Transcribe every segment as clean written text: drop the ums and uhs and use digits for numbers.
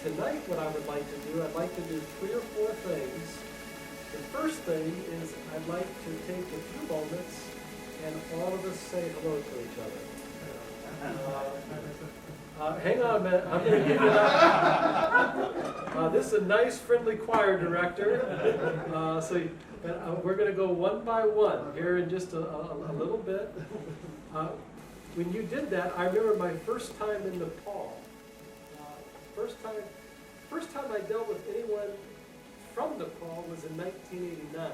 tonight what I would like to do, I'd like to do 3 or 4 things. The first thing is I'd like to take a few moments and all of us say hello to each other. Hang on a minute, I'm going to give you that. This is a nice, friendly choir director. We're going to go one by one here in just a little bit. When you did that, I remember my first time in Nepal. First time I dealt with anyone from Nepal was in 1989, a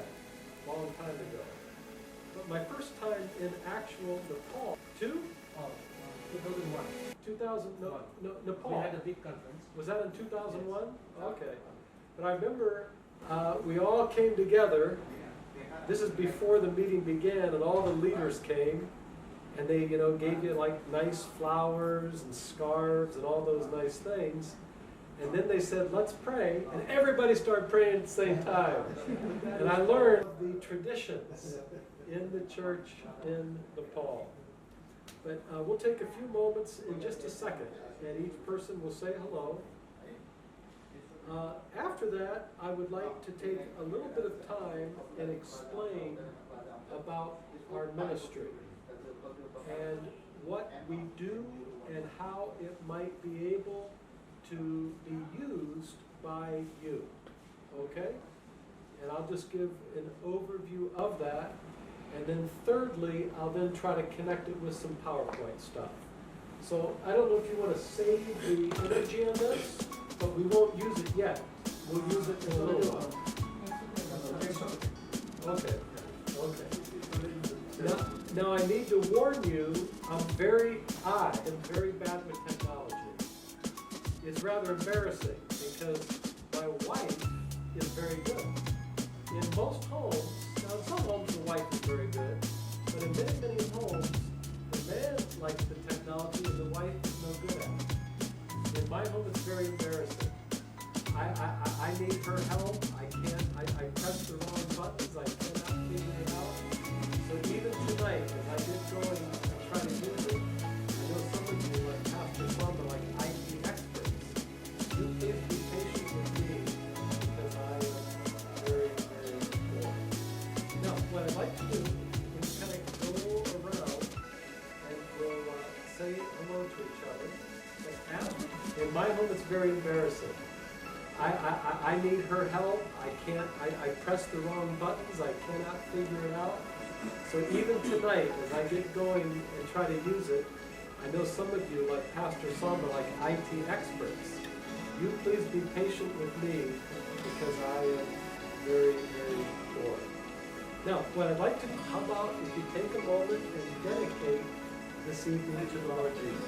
long time ago. But my first time in actual Nepal, 2001. 2000, Nepal. We had a big conference. Was that in 2001? Yes. Okay. But I remember we all came together. This is before the meeting began, and all the leaders came, and they, gave you like nice flowers and scarves and all those nice things. And then they said, let's pray, and everybody started praying at the same time. And I learned the traditions in the church in Nepal. But we'll take a few moments in just a second, and each person will say hello. After that, I would like to take a little bit of time and explain about our ministry and what we do and how it might be able to be used by you. Okay? And I'll just give an overview of that. And then thirdly, I'll then try to connect it with some PowerPoint stuff. So I don't know if you want to save the energy on this, but we won't use it yet. We'll use it in a little while. Okay. Now I need to warn you, I'm very bad with technology. It's rather embarrassing because my wife is very good. In most homes, now in some homes the wife is very good, but in many homes, the man likes the technology and the wife is no good at it. In my home, it's very embarrassing. I need her help. I press the wrong buttons. I cannot figure it out. So even tonight, as I get going and try to use it, I know some of you, like Pastor Samba, like IT experts. You please be patient with me because I am very poor. Now, what I'd like to do is kind of go around and we'll say hello to each other. In my home, it's very embarrassing. I need her help. I press the wrong buttons. I cannot figure it out. So even tonight, as I get going and try to use it, I know some of you, like Pastor Samba, like IT experts. You please be patient with me because I am very poor. Now, what I'd like to do, how about if you take a moment and dedicate this evening to the Lord Jesus.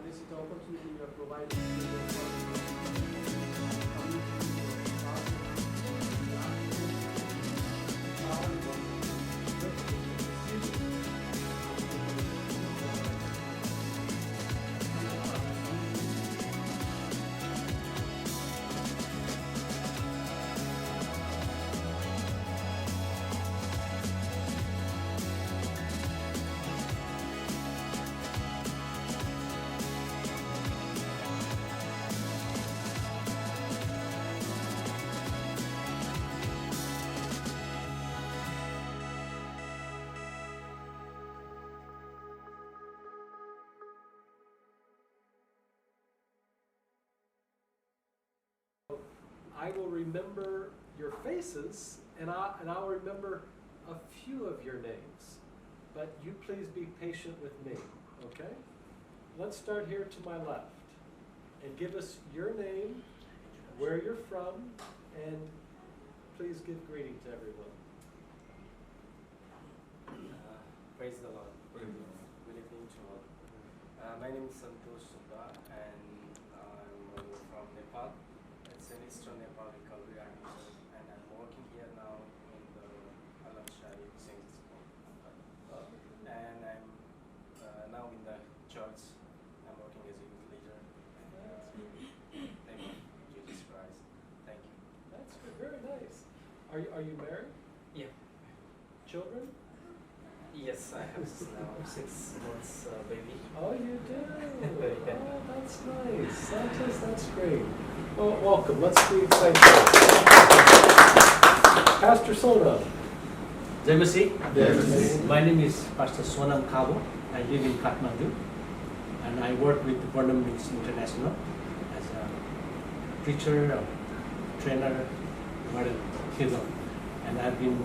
This is the opportunity you have provided I will remember your faces, and I'll remember a few of your names. But you please be patient with me, okay? Let's start here to my left. And give us your name, where you're from, and please give greeting to everyone. Praise the Lord. Good evening to all. My name is Santosh Sudha, and I'm from Nepal. It's in Eastern Nepal Recovery Mission, and I'm working here now in the Alam Shari Saint School. And I'm now in the church. I'm working as a youth leader. Thank you, Jesus Christ. Thank you. That's good. Very nice. Are you married? Yeah. Children? Yes, I have now 6 months baby. Oh, you do? Yeah. Oh, that's nice. That's great. Well, welcome. Let's be thankful. Pastor Sona. Jai Masih. Jai Masih. My name is Pastor Sonam Kabo. I live in Kathmandu and I work with Burnham Mix International as a preacher, trainer, whatever. And I've been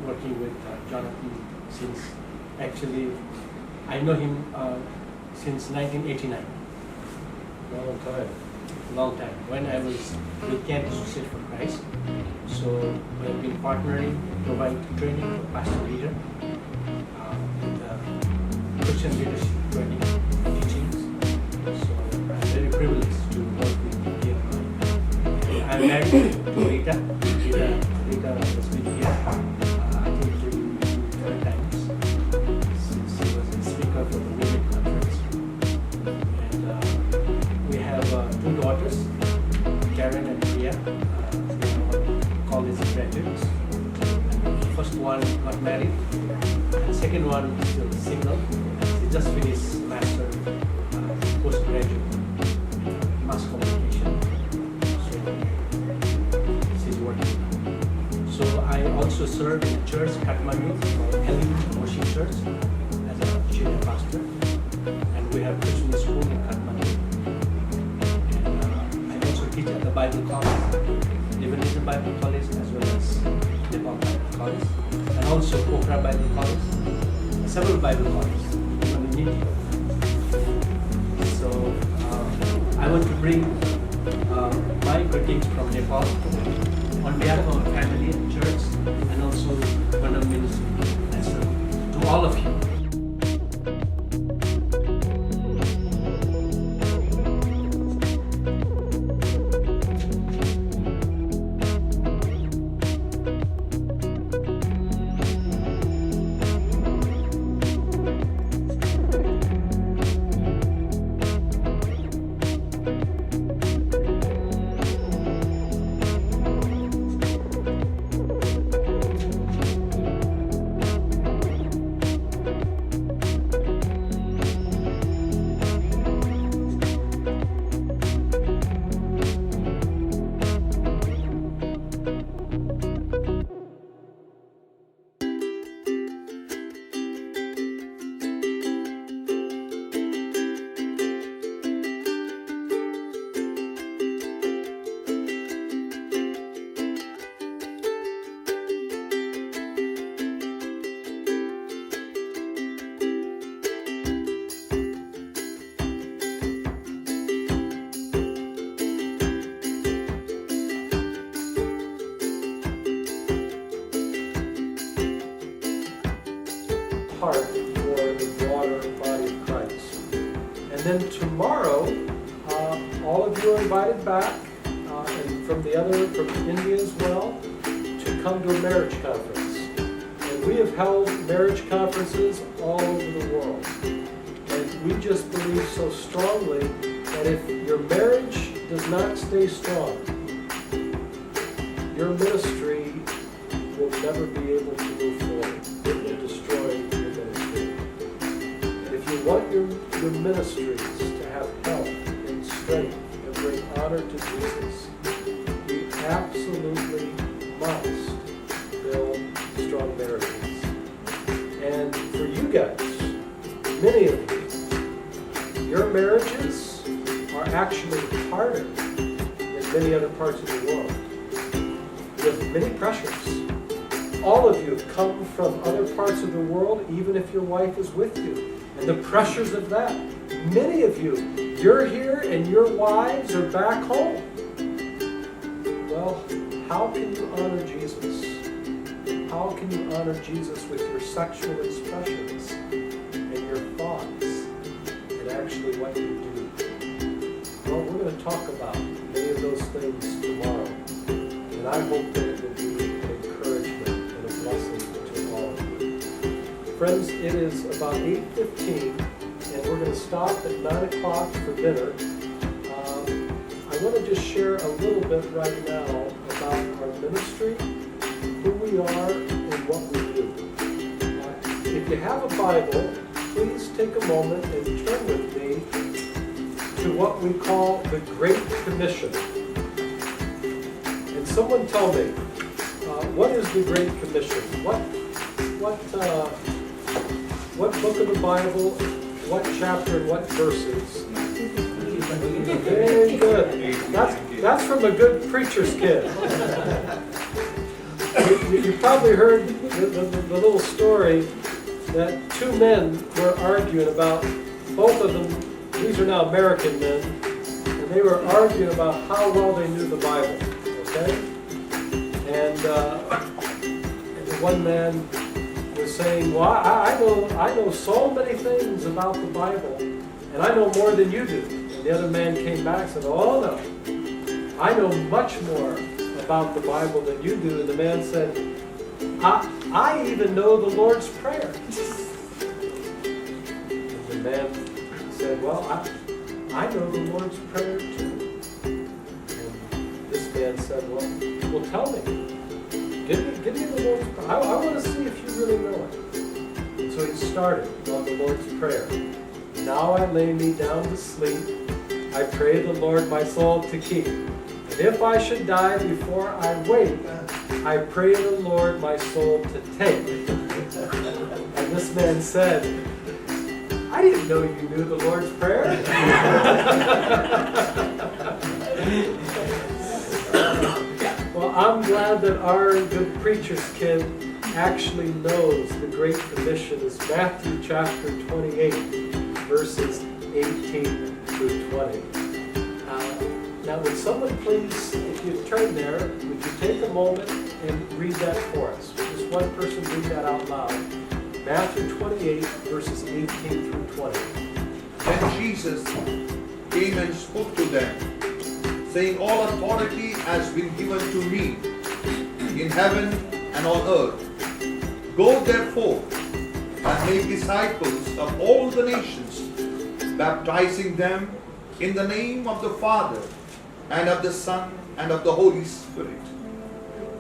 working with Jonathan since, actually, I know him since 1989. Long time, when I was with Camp Associate for Christ. So we've been partnering, providing training for pastor leader with Christian leadership training teachings. So I'm very privileged to work with him. I'm married to Rita. Rita has been here, I think three times since she was a speaker for the Women Conference. And we have 2 daughters, Karen and Priya, college graduates. First one got married, and second one is still single. She just finished master postgraduate mass communication. So she's working. So I also serve in a church, Kathmandu, called Elim Worship Church, as a junior pastor, and we have Christian school in Kathmandu. Teach at the Bible College, Lebanese Bible College, as well as Nepal Bible College, and also Pokhara Bible College, several Bible colleges, even in India. So I want to bring my greetings from Nepal on behalf of our family and church, and also Burnham Ministry, and so to all of you. Heart for the broader body of Christ. And then tomorrow, all of you are invited back, and from India as well, to come to a marriage conference. And we have held marriage conferences all over the world. And we just believe so strongly that if your marriage does not stay strong, your ministry will never be able to move forward. It will destroy your ministry. And if you want your ministries to have health and strength and bring honor to Jesus, you absolutely must build strong marriages. And for you guys, many of you, your marriages are actually harder in many other parts of the world. With many pressures. All of you have come from other parts of the world, even if your wife is with you. And the pressures of that. Many of you, you're here and your wives are back home. Well, how can you honor Jesus? How can you honor Jesus with your sexual expressions and your thoughts and actually what you do? Well, we're going to talk about many of those things tomorrow. And I hope that it will be an encouragement and a blessing to all of you. Friends, it is about 8:15, and we're going to stop at 9 o'clock for dinner. I want to just share a little bit right now about our ministry, who we are, and what we do. if you have a Bible, please take a moment and turn with me to what we call the Great Commission. And someone tell me, what is the Great Commission? What book of the Bible, what chapter and what verses? Very good. That's from a good preacher's kid. You probably heard the little story that two men were arguing about, both of them, these are now American men, and they were arguing about how well they knew the Bible, okay? And the one man was saying, well, I know so many things about the Bible, and I know more than you do. And the other man came back and said, oh no, I know much more about the Bible than you do. And the man said, I even know the Lord's Prayer. And the man said, well, I know the Lord's Prayer too. And this man said, well, tell me. Give me the Lord's Prayer. I want to see if you really know it. And so he started on the Lord's Prayer. Now I lay me down to sleep. I pray the Lord my soul to keep. And if I should die before I wake, I pray the Lord my soul to take. And this man said, I didn't know you knew the Lord's Prayer. Well, I'm glad that our good preacher's kid actually knows the Great Commission is Matthew chapter 28, verses 18 through 20. Now, would someone please, if you turn there, would you take a moment and read that for us? Just one person read that out loud. Matthew 28, verses 18 through 20. Then Jesus came and spoke to them, saying, all authority has been given to me in heaven and on earth. Go therefore and make disciples of all the nations, baptizing them in the name of the Father and of the Son and of the Holy Spirit,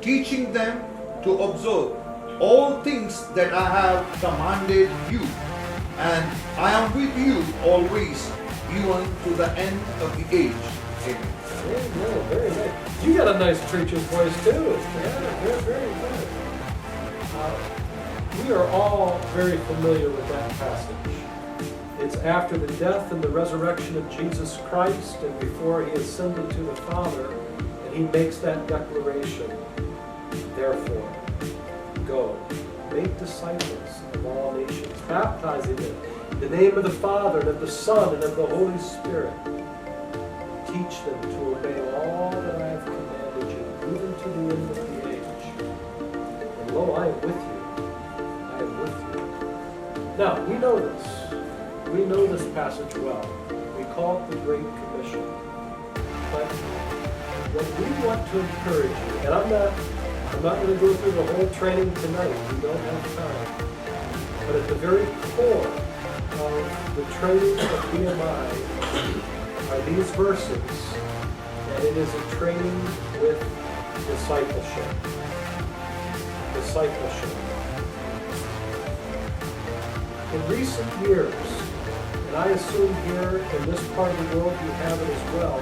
teaching them to observe all things that I have commanded you, and I am with you always, even to the end of the age. Amen. Very good, very good. You got a nice preacher's voice too. Yeah, very good. We are all very familiar with that passage. It's after the death and the resurrection of Jesus Christ and before he ascended to the Father, and he makes that declaration. Therefore, go, make disciples of all nations, baptizing them in the name of the Father and of the Son and of the Holy Spirit. Teach them to obey all that I have commanded you, even to the end of the age. And lo, I am with you. I am with you. Now, we know this. We know this passage well. We call it the Great Commission. But what we want to encourage you, and I'm not going to go through the whole training tonight. We don't have time. But at the very core of the training of BMI are these verses, and it is a training with discipleship. Discipleship. In recent years, and I assume here in this part of the world you have it as well,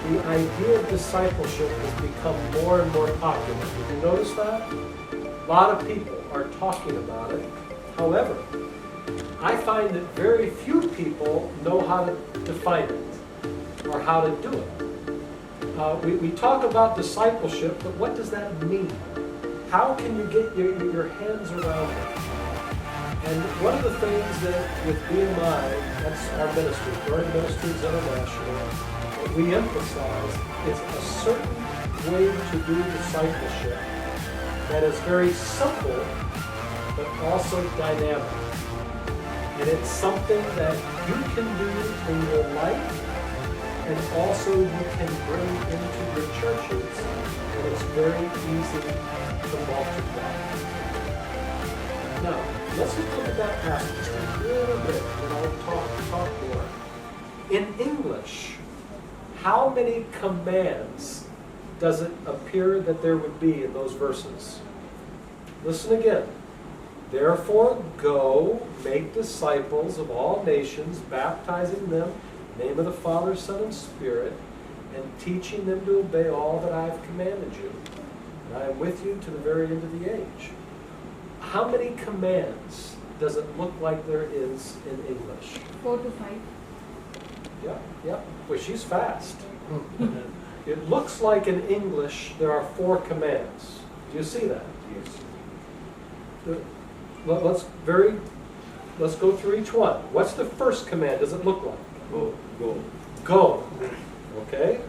the idea of discipleship has become more and more popular. Did you notice that? A lot of people are talking about it. However, I find that very few people know how to define it or how to do it. We talk about discipleship, but what does that mean? How can you get your hands around it? And one of the things that with BMI, that's our ministry, Gurung Ministries International, that we emphasize is a certain way to do discipleship that is very simple, but also dynamic. And it's something that you can do in your life, and also you can bring into your churches, and it's very easy to multiply. Now, let's just look at that passage a little bit, and I'll talk more. In English, how many commands does it appear that there would be in those verses? Listen again. Therefore, go, make disciples of all nations, baptizing them in the name of the Father, Son, and Spirit, and teaching them to obey all that I have commanded you. And I am with you to the very end of the age. How many commands does it look like there is in English? 4 to 5. Yeah. Well, she's fast. It looks like in English there are 4 commands. Do you see that? Yes. Let's go through each one. What's the first command? Does it look like? Go. Go. Okay.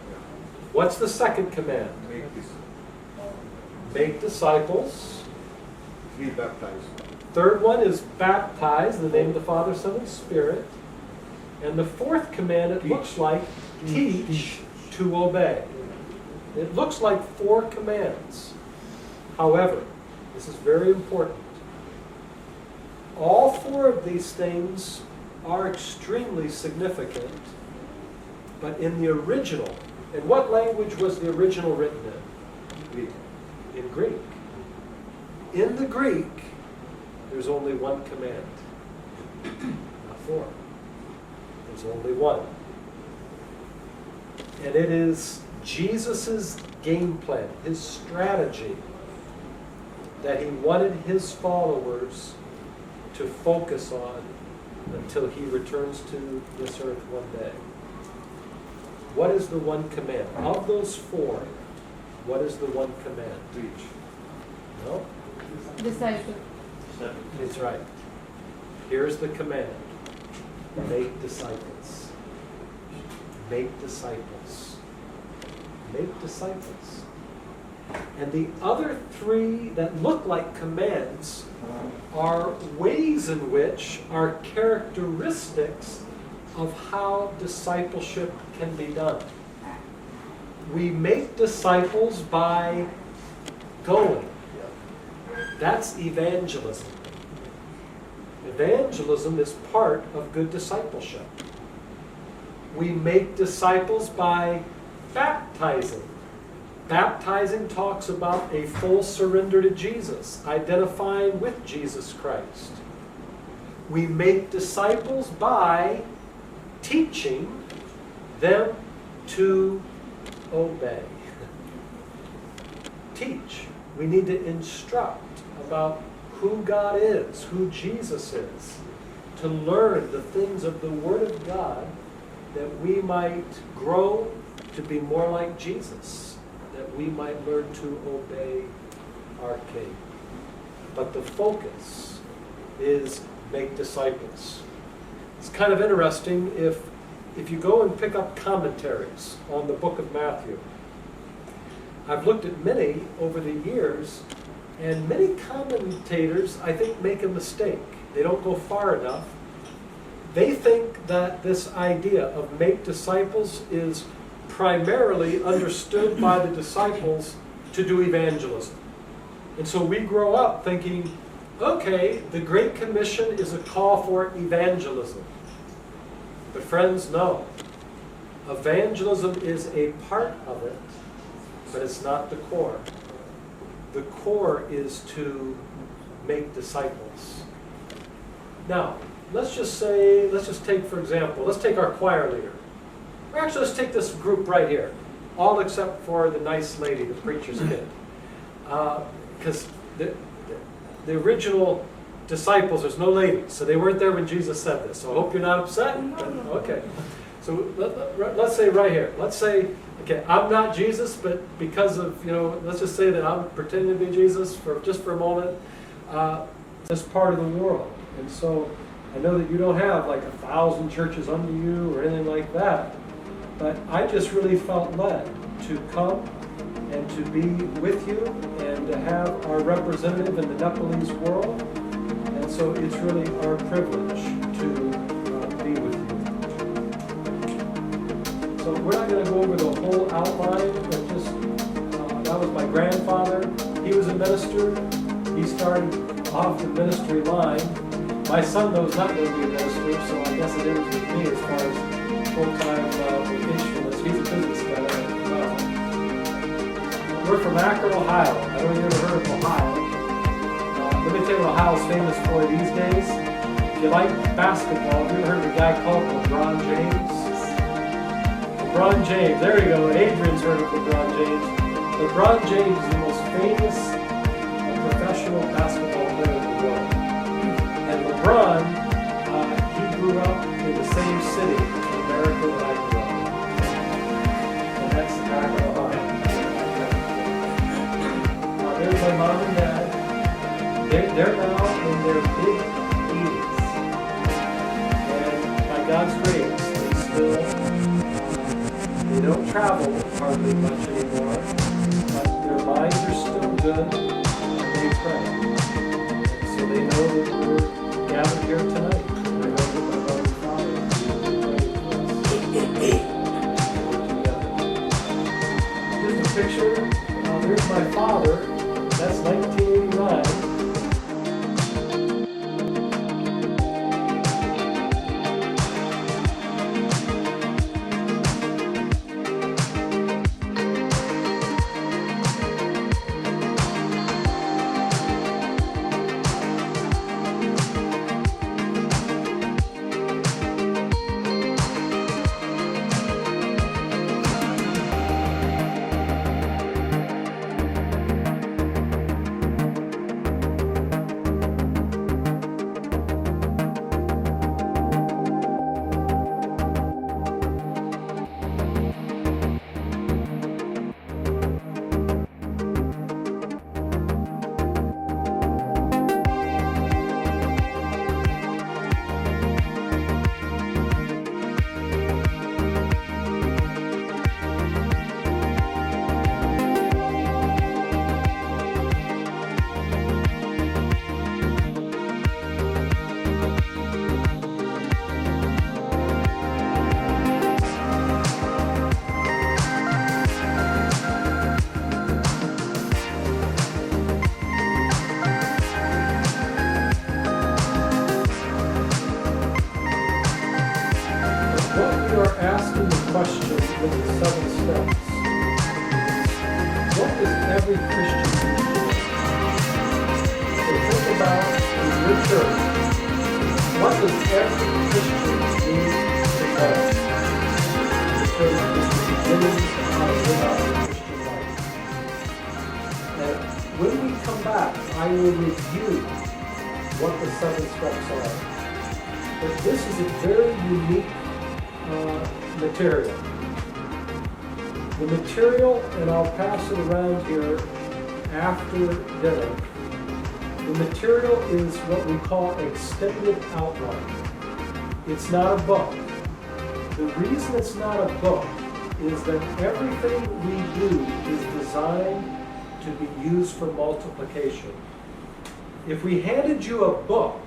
What's the second command? Make this. Make disciples. Be baptized. Third one is baptize in the name of the Father, Son, and Spirit. And the fourth command, it looks like teach to obey. It looks like 4 commands. However, this is very important. All 4 of these things are extremely significant, but in the original, in what language was the original written in? Greek. In Greek. In the Greek, there's only one command, not 4. There's only one. And it is Jesus' game plan, his strategy, that he wanted his followers to focus on until he returns to this earth one day. What is the one command? Of those 4, what is the one command? Preach. No? Disciple. It's right. Here's the command. Make disciples. Make disciples. Make disciples. And the other 3 that look like commands are ways in which are characteristics of how discipleship can be done. We make disciples by going. That's evangelism. Evangelism is part of good discipleship. We make disciples by baptizing. Baptizing talks about a full surrender to Jesus, identifying with Jesus Christ. We make disciples by teaching them to obey. Teach. We need to instruct about who God is, who Jesus is, to learn the things of the Word of God that we might grow to be more like Jesus, that we might learn to obey our King. But the focus is make disciples. It's kind of interesting if you go and pick up commentaries on the book of Matthew. I've looked at many over the years, and many commentators, I think, make a mistake. They don't go far enough. They think that this idea of make disciples is primarily understood by the disciples to do evangelism. And so we grow up thinking, okay, the Great Commission is a call for evangelism. But friends, no. Evangelism is a part of it, but it's not the core. The core is to make disciples. Now, let's just take, for example, let's take our choir leader. Or actually, let's take this group right here, all except for the nice lady, the preacher's kid. Because the original disciples, there's no ladies, so they weren't there when Jesus said this. So I hope you're not upset. Okay. So let's say right here, let's say, okay, I'm not Jesus, but because of, let's just say that I'm pretending to be Jesus just for a moment, this part of the world. And so I know that you don't have like 1,000 churches under you or anything like that, but I just really felt led to come and to be with you and to have our representative in the Nepalese world. And so it's really our privilege to be with you. So we're not going to go over the whole outline, but just that was my grandfather. He was a minister. He started off the ministry line. My son, though, is not going to be a minister, so I guess it ends with me as far as full-time instruments. He's a business guy. We're from Akron, Ohio. I don't know if you've ever heard of Ohio. Let me tell you what Ohio's famous for these days. If you like basketball, have you ever heard of a guy called LeBron James? LeBron James, there you go. Adrian's heard of LeBron James. LeBron James is the most famous professional basketball player in the world. And LeBron, he grew up in the same city in America that I grew up in. And that's Akron, Ohio. There's my mom and dad. They're now in their big 80s. And by God's grace, they don't travel hardly much anymore, but their minds are still good, and they pray. So they know that we're gathered here tonight. They know that my mother and father are praying for us. Here's a picture. There's my father. That's 1989. Asking the question with the 7 steps. What does every Christian need to do? So think about in your church, what does every Christian need to know? Because it's the beginning of how to live out the Christian life. And when we come back, I will review what the 7 steps are. But this is a very unique material. The material, and I'll pass it around here after dinner, the material is what we call extended outline. It's not a book. The reason it's not a book is that everything we do is designed to be used for multiplication. If we handed you a book,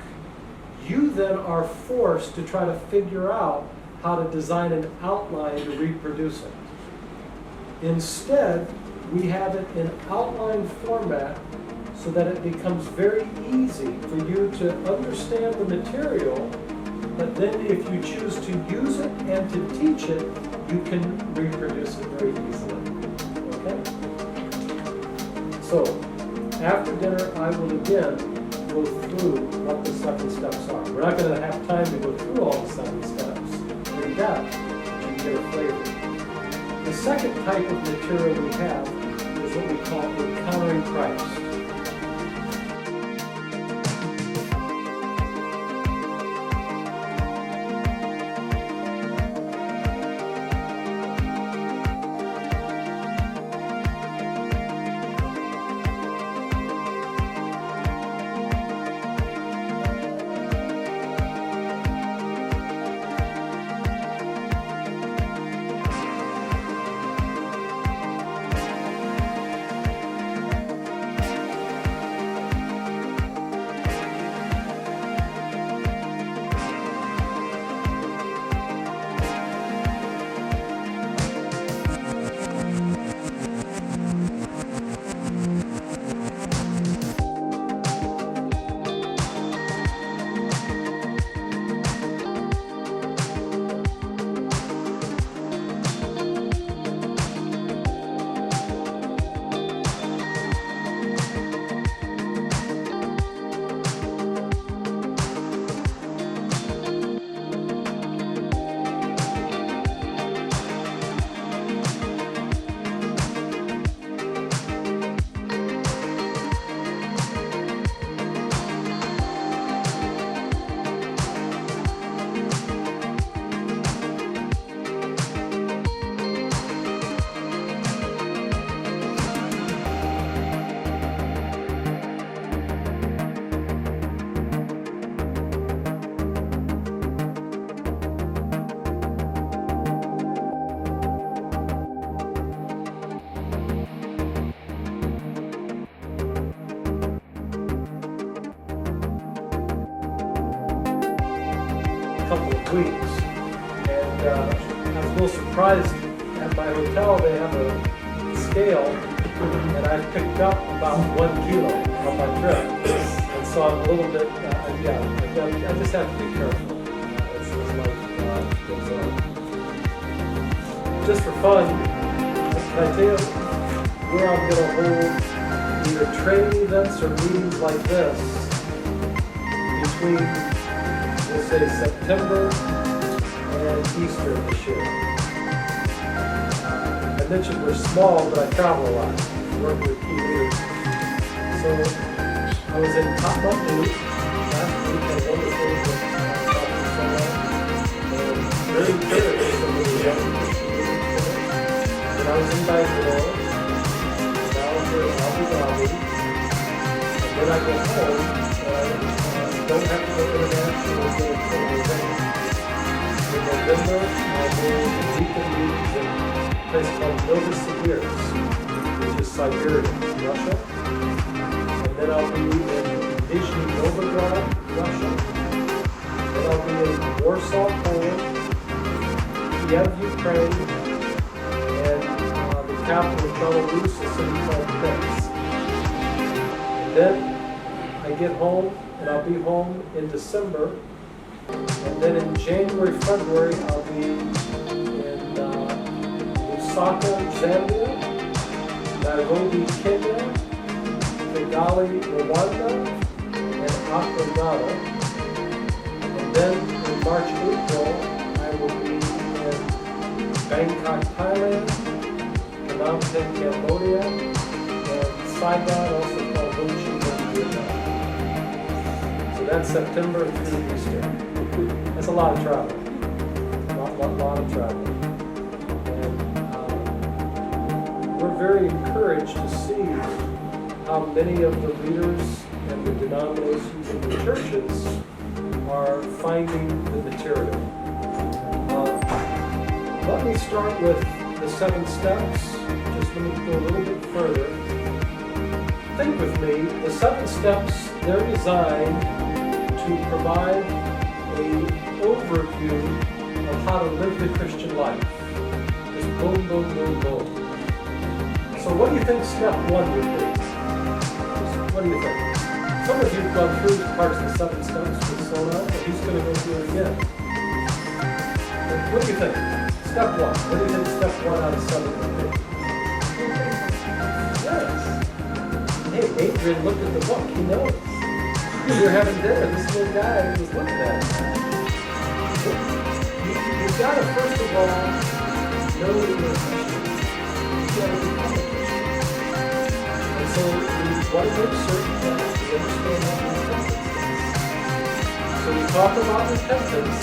you then are forced to try to figure out how to design an outline to reproduce it. Instead, we have it in outline format so that it becomes very easy for you to understand the material, but then if you choose to use it and to teach it, you can reproduce it very easily. Okay? So, after dinner, I will again go through what the 7 steps are. We're not going to have time to go through all the 7 steps. In depth, you get a flavor. The second type of material we have is what we call encountering Christ. weeks. And I was a little surprised at my hotel. They have a scale, and I picked up about 1 kilo on my trip. And so I'm a little bit, I just have to be careful as life goes on. Just for fun, can I tell you where I'm going to hold either training events or meetings like this between, we'll say, September and Easter this year. I mentioned we're small, but I travel a lot, work with key leaders. So I was in Kathmandu last week, had a wonderful week with very encouraged some of the young leaders. And I was in Bangalore, now we're in Abu Dhabi, and then I go home, don't have to go international, go to events. In November, I'll go to weekend meetings in a place called Novosibirsk, which is Siberia, Russia. And then I'll be in Nizhny Novgorod, Russia. Then I'll be in Warsaw, Poland, Kiev, Ukraine, and the capital of Belarus, a city called Minsk. And then I get home, and I'll be home in December. And then in January, February, I'll be in Lusaka, Zambia, Nairobi, Kenya, Kigali, Rwanda, and Accra. And then in March, April, I will be in Bangkok, Thailand, Phnom Penh, Cambodia, and Saigon, also called Ho Chi Minh, Vietnam. So that's September through Easter. That's a lot of travel. Lot of travel. And we're very encouraged to see how many of the leaders and the denominations and the churches are finding the material. Let me start with the 7 steps. Just let me go a little bit further. Think with me, the 7 steps, they're designed to provide an overview of how to live the Christian life. Just boom, boom, boom, boom. So what do you think step 1 would be? What do you think? Some of you have gone through parts of the 7 steps with Sona, but he's going to go through it again. But what do you think? Step 1. What do you think step 1 out of 7 would be? Yes. Hey, Adrian looked at the book. He knows. We were having dinner. This little guy was looking at it. You've got to, first of all, know that you're a Christian. You've got to become a Christian. And so we want to make certain that we understand what repentance is. So we talk about repentance,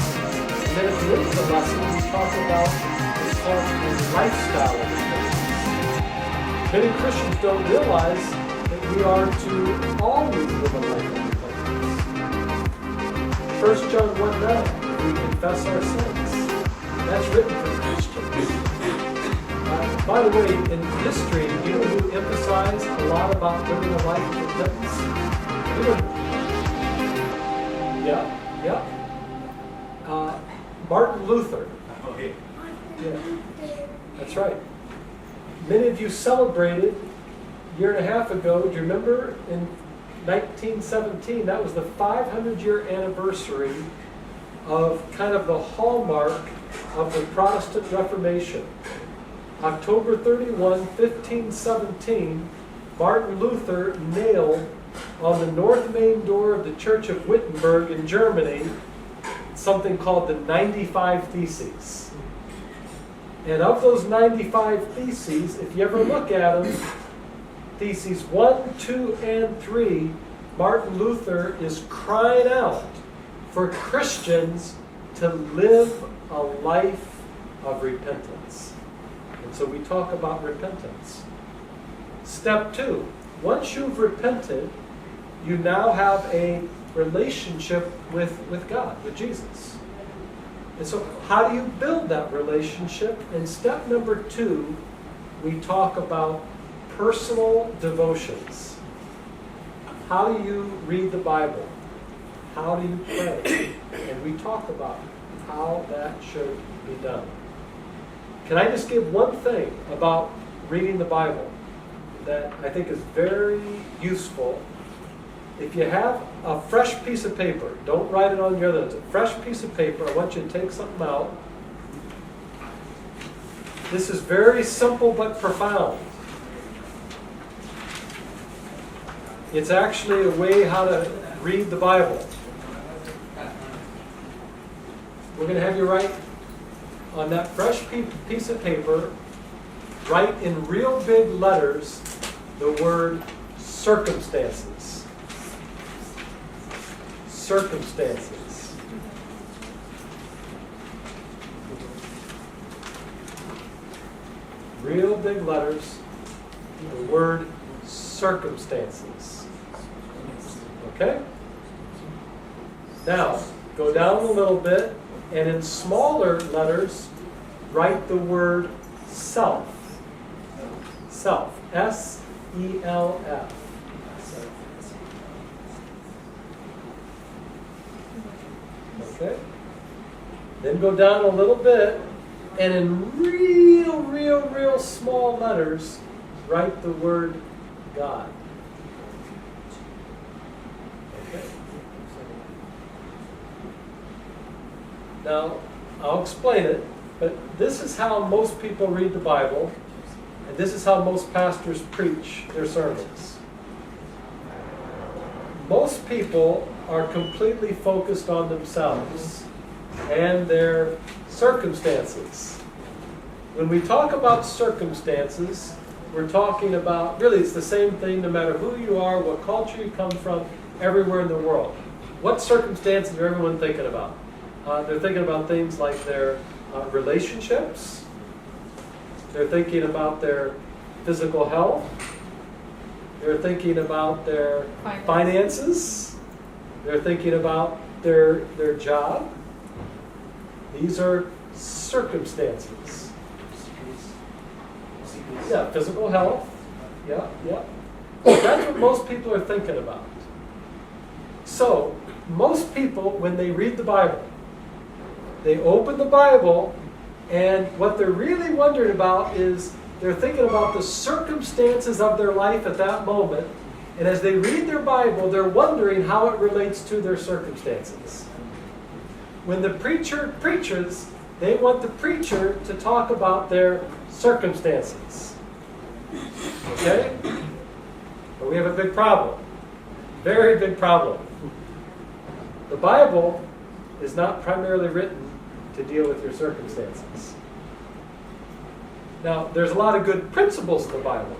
and then at the end of the lesson, we talk about what's called the lifestyle of repentance. Many Christians don't realize that we are to always live a life of repentance. 1 John 1:9, we confess our sins. That's written for Christians. By the way, in history, you know who emphasized a lot about living a life of repentance? You know, yeah. Martin Luther. Okay. Yeah, that's right. Many of you celebrated a year and a half ago. Do you remember in 1917? That was the 500-year anniversary of kind of the hallmark of the Protestant Reformation. October 31, 1517, Martin Luther nailed on the north main door of the Church of Wittenberg in Germany something called the 95 Theses. And of those 95 Theses, if you ever look at them, Theses 1, 2, and 3, Martin Luther is crying out for Christians to live a life of repentance. And so we talk about repentance. Step 2, once you've repented, you now have a relationship with God, with Jesus. And so how do you build that relationship? In step number 2, we talk about personal devotions. How do you read the Bible? How do you pray? And we talk about how that should be done. Can I just give one thing about reading the Bible that I think is very useful? If you have a fresh piece of paper, don't write it on your other, it's a fresh piece of paper, I want you to take something out. This is very simple but profound. It's actually a way how to read the Bible. We're going to have you write on that fresh piece of paper, write in real big letters the word circumstances. Circumstances. Real big letters, the word circumstances. Okay? Now, go down a little bit, and in smaller letters, write the word self. Self. S-E-L-F. Okay? Then go down a little bit, and in real small letters, write the word God. Okay? Now, I'll explain it, but this is how most people read the Bible, and this is how most pastors preach their sermons. Most people are completely focused on themselves and their circumstances. When we talk about circumstances, we're talking about, really it's the same thing no matter who you are, what culture you come from, everywhere in the world. What circumstances is everyone thinking about? They're thinking about things like their relationships. They're thinking about their physical health. They're thinking about their finances. They're thinking about their job. These are circumstances. Yeah, physical health. Yeah. That's what most people are thinking about. So, most people, when they read the Bible, they open the Bible, and what they're really wondering about is they're thinking about the circumstances of their life at that moment, and as they read their Bible, they're wondering how it relates to their circumstances. When the preacher preaches, they want the preacher to talk about their circumstances. Okay? But we have a big problem. Very big problem. The Bible is not primarily written to deal with your circumstances. Now, there's a lot of good principles in the Bible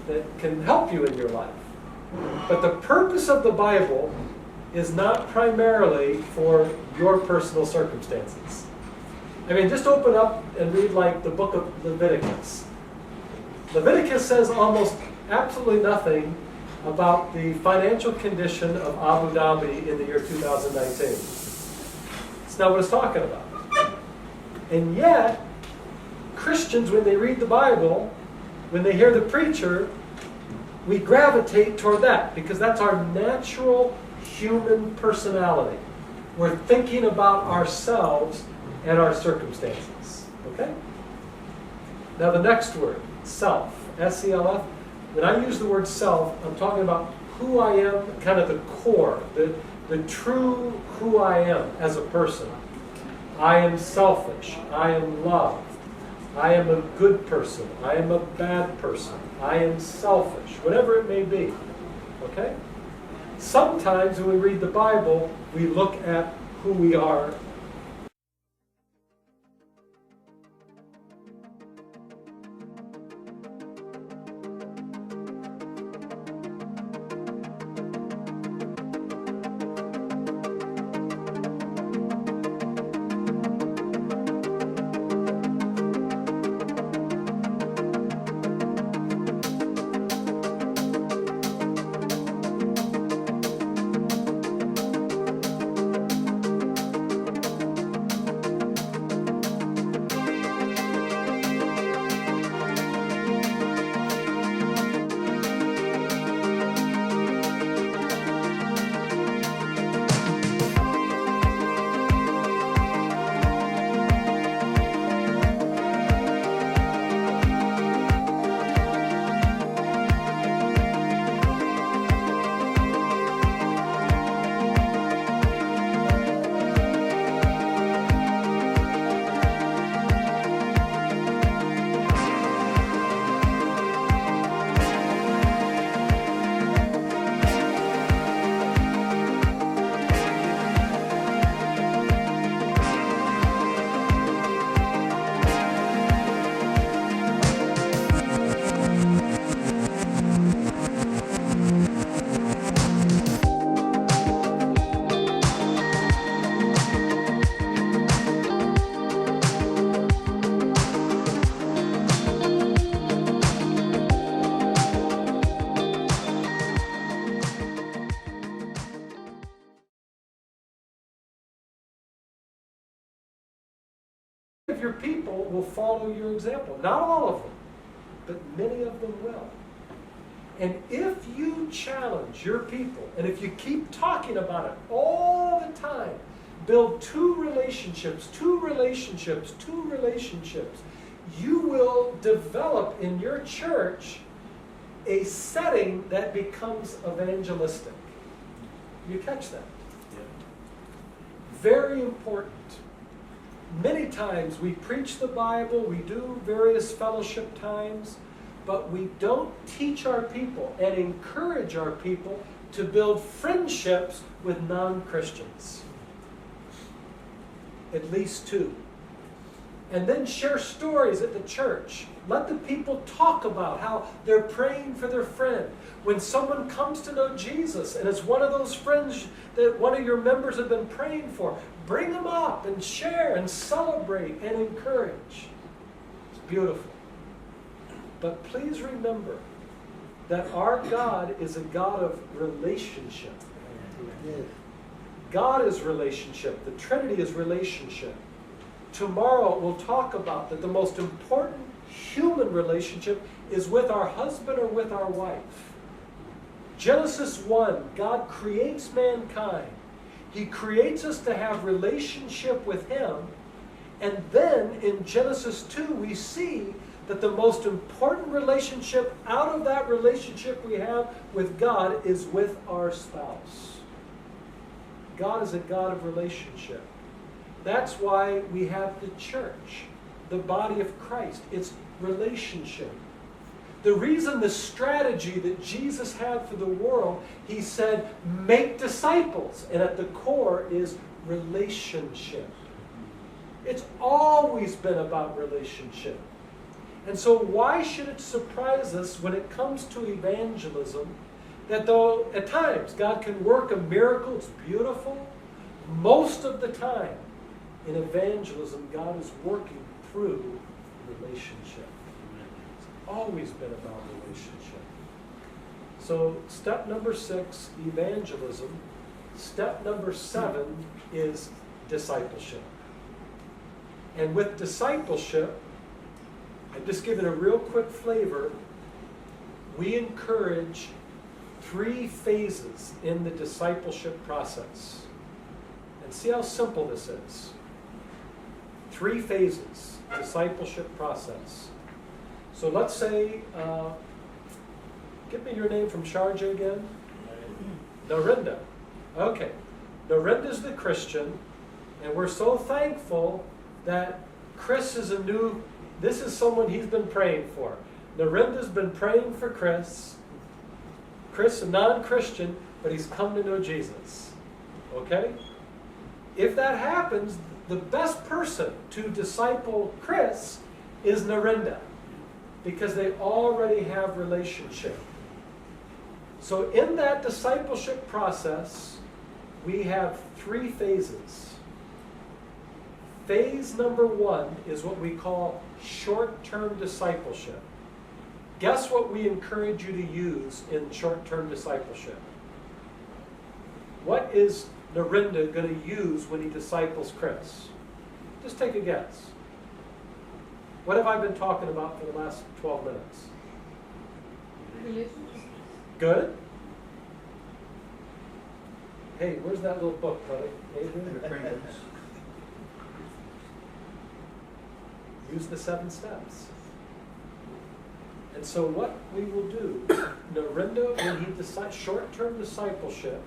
that can help you in your life. But the purpose of the Bible is not primarily for your personal circumstances. I mean, just open up and read like the book of Leviticus. Leviticus says almost absolutely nothing about the financial condition of Abu Dhabi in the year 2019. It's not what it's talking about. And yet, Christians, when they read the Bible, when they hear the preacher, we gravitate toward that because that's our natural human personality. We're thinking about ourselves and our circumstances. Okay? Now the next word, self. S-E-L-F. When I use the word self, I'm talking about who I am, kind of the core, the true who I am as a person. I am selfish. I am loved. I am a good person. I am a bad person. I am selfish. Whatever it may be. Okay? Sometimes when we read the Bible, we look at who we are of your people will follow your example. Not all of them, but many of them will. And if you challenge your people, and if you keep talking about it all the time, build two relationships, you will develop in your church a setting that becomes evangelistic. You catch that? Very important. Many times we preach the Bible, we do various fellowship times, but we don't teach our people and encourage our people to build friendships with non-Christians. At least two. And then share stories at the church. Let the people talk about how they're praying for their friend. When someone comes to know Jesus and it's one of those friends that one of your members have been praying for, bring them up and share and celebrate and encourage. It's beautiful. But please remember that our God is a God of relationship. God is relationship. The Trinity is relationship. Tomorrow we'll talk about that the most important human relationship is with our husband or with our wife. Genesis 1, God creates mankind. He creates us to have relationship with Him. And then in Genesis 2 we see that the most important relationship out of that relationship we have with God is with our spouse. God is a God of relationship. That's why we have the church, the body of Christ. It's relationship. The reason the strategy that Jesus had for the world, He said, make disciples. And at the core is relationship. It's always been about relationship. And so why should it surprise us when it comes to evangelism that though at times God can work a miracle, it's beautiful, most of the time in evangelism God is working through relationship. It's always been about relationship. So step number 6, evangelism. Step number 7 is discipleship. And with discipleship, I've just given a real quick flavor. We encourage 3 phases in the discipleship process. And see how simple this is. 3 phases, discipleship process. So let's say, give me your name from Sharjah again. Narinda. Okay. Narinda's the Christian, and we're so thankful that Chris is this is someone he's been praying for. Narinda's been praying for Chris. Chris, a non-Christian, but he's come to know Jesus. Okay? If that happens, the best person to disciple Chris is Narinda, because they already have relationship. So in that discipleship process, we have 3 phases. Phase number 1 is what we call short-term discipleship. Guess what we encourage you to use in short-term discipleship? What is Narinda going to use when he disciples Chris? Just take a guess. What have I been talking about for the last 12 minutes? Relationships. Good? Hey, where's that little book, buddy? Adrian? Use the 7 steps. And so what we will do, Narinda, when he decides short-term discipleship,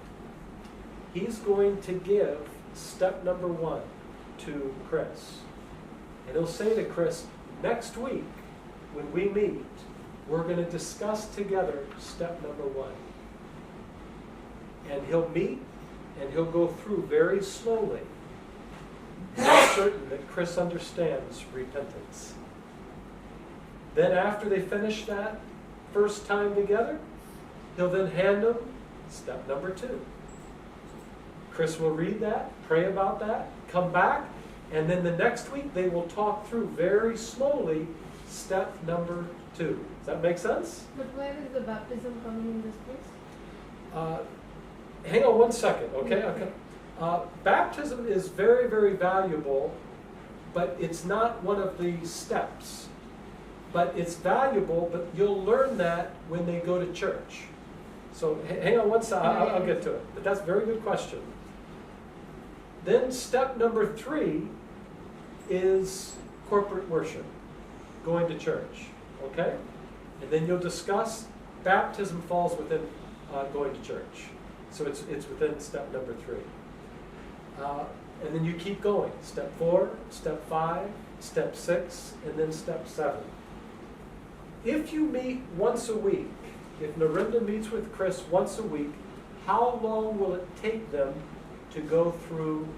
he's going to give step number 1 to Chris. And he'll say to Chris, next week, when we meet, we're going to discuss together step number 1. And he'll meet, and he'll go through very slowly. I'm certain that Chris understands repentance. Then after they finish that first time together, he'll then hand them step number 2. Chris will read that, pray about that, come back, and then the next week they will talk through very slowly step number 2. Does that make sense? But where is the baptism coming in this place? Hang on one second, okay? Baptism is very, very valuable but it's not one of the steps. But it's valuable, but you'll learn that when they go to church. So hang on one second, I'll get to it. But that's a very good question. Then step number 3 is corporate worship, going to church, okay? And then you'll discuss, baptism falls within going to church. So it's within step number 3. And then you keep going. Step 4, step 5, step 6, and then step 7. If you meet once a week, if Narinda meets with Chris once a week, how long will it take them to go through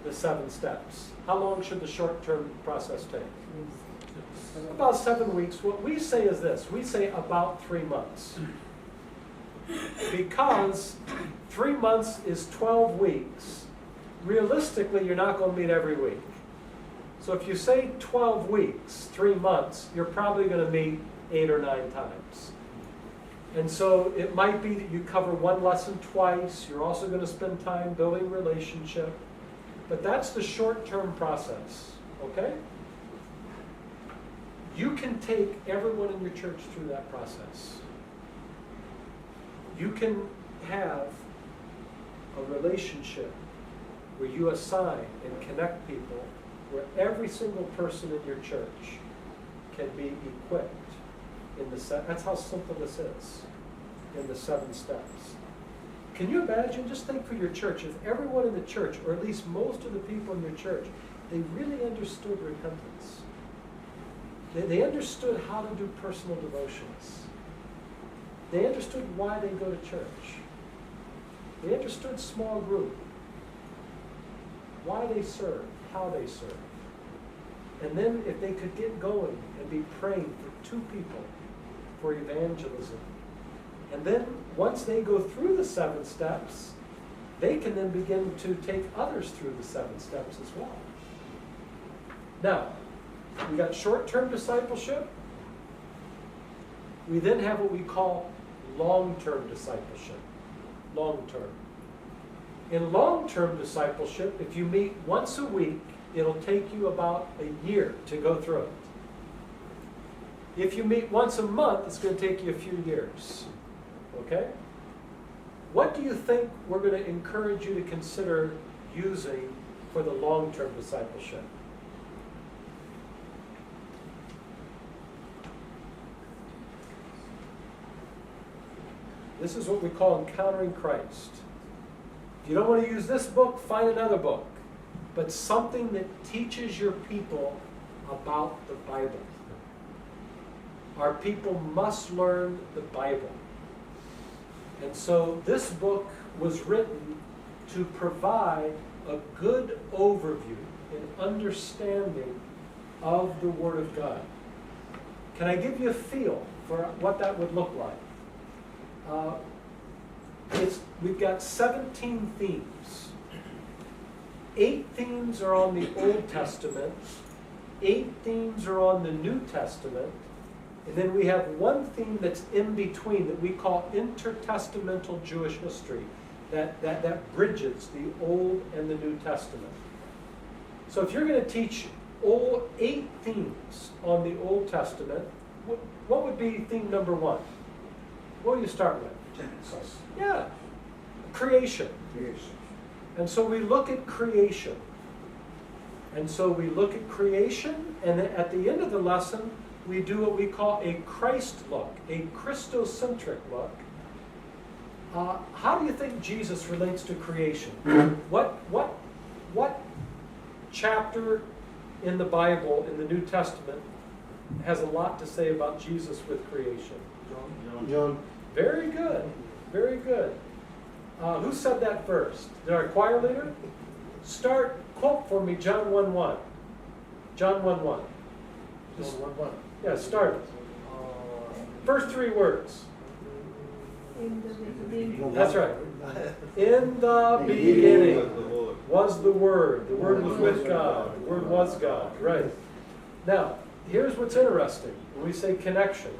the 7 steps? How long should the short-term process take? About 7 weeks. What we say is this. We say about 3 months. Because 3 months is 12 weeks. Realistically, you're not going to meet every week. So if you say 12 weeks, 3 months, you're probably going to meet 8 or 9 times. And so it might be that you cover one lesson twice. You're also going to spend time building relationship. But that's the short-term process, okay? You can take everyone in your church through that process. You can have a relationship where you assign and connect people where every single person in your church can be equipped in the that's how simple this is, in the 7 steps. Can you imagine, just think for your church, if everyone in the church, or at least most of the people in your church, they really understood repentance. They understood how to do personal devotions. They understood why they go to church. They understood small group, why they serve, how they serve. And then if they could get going and be praying for 2 people for evangelism. And then once they go through the 7 steps, they can then begin to take others through the 7 steps as well. Now, we got short-term discipleship. We then have what we call long-term discipleship. Long-term. In long-term discipleship, if you meet once a week, it'll take you about a year to go through it. If you meet once a month, it's going to take you a few years. Okay? What do you think we're going to encourage you to consider using for the long-term discipleship? This is what we call Encountering Christ. If you don't want to use this book, find another book. But something that teaches your people about the Bible. Our people must learn the Bible. And so this book was written to provide a good overview and understanding of the Word of God. Can I give you a feel for what that would look like? We've got 17 themes. 8 themes are on the Old Testament. 8 themes are on the New Testament. And then we have one theme that's in between that we call intertestamental Jewish history. That bridges the Old and the New Testament. So if you're going to teach all 8 themes on the Old Testament, what would be theme number 1? What will you start with? Genesis. Yeah. Creation. Creation. And so we look at creation. And so we look at creation, and then at the end of the lesson, we do what we call a Christ look, a Christocentric look. How do you think Jesus relates to creation? What chapter in the Bible, in the New Testament, has a lot to say about Jesus with creation? John. Very good. Very good. Who said that first? Did our choir leader? Quote for me John 1:1. John 1:1. John 1:1. Yeah, start it. First 3 words. In the beginning. That's right. In the beginning was the Word. The Word was with God. The Word was God. Right. Now, here's what's interesting. When we say connection.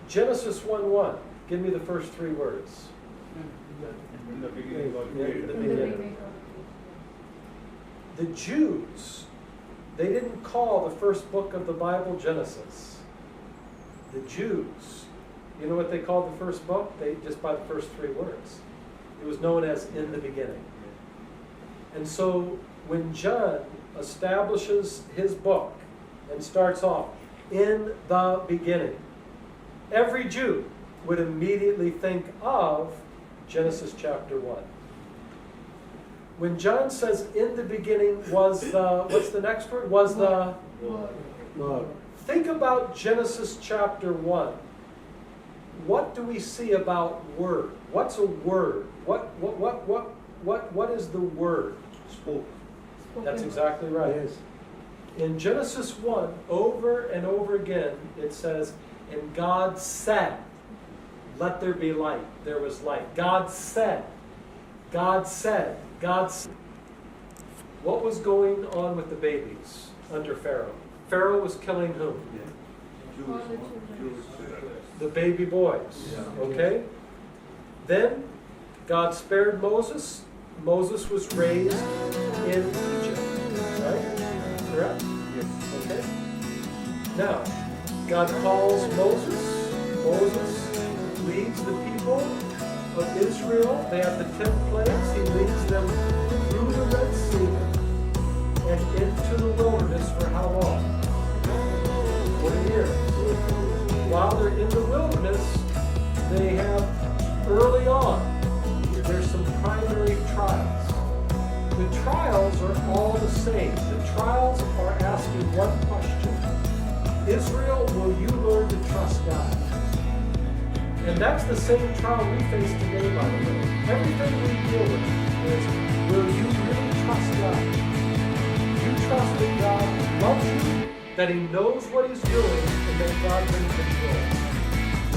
Genesis 1:1. Give me the first 3 words. In the beginning, God In created the In the beginning. beginning. the Jews, they didn't call the first book of the Bible Genesis. The Jews, you know what they called the first book? They just by the first 3 words. It was known as in the beginning. And so when John establishes his book and starts off, in the beginning, every Jew would immediately think of Genesis chapter 1. When John says in the beginning was the, what's the next word? Was the, Lord. think about Genesis chapter 1. What do we see about word? What's a word? What is the word? Spoke. That's exactly right. Yes. In Genesis 1, over and over again, it says, and God said, let there be light. There was light. God said. God said. God said. What was going on with the babies under Pharaoh? Pharaoh was killing whom? All the children. The baby boys. Okay? Then God spared Moses. Moses was raised in Egypt. Right? Correct? Yes. Okay? Now, God calls Moses. Moses leads the people of Israel. They have the 10 plagues. He leads them through the Red Sea and into the wilderness for how long? 40 years. While they're in the wilderness, they have early on, there's some primary trials. The trials are all the same. The trials are asking one question. Israel, will you learn to trust God? And that's the same trial we face today, by the way. Everything we deal with is, will you really trust God? You trust that God loves you, that He knows what He's doing, and that God's in control.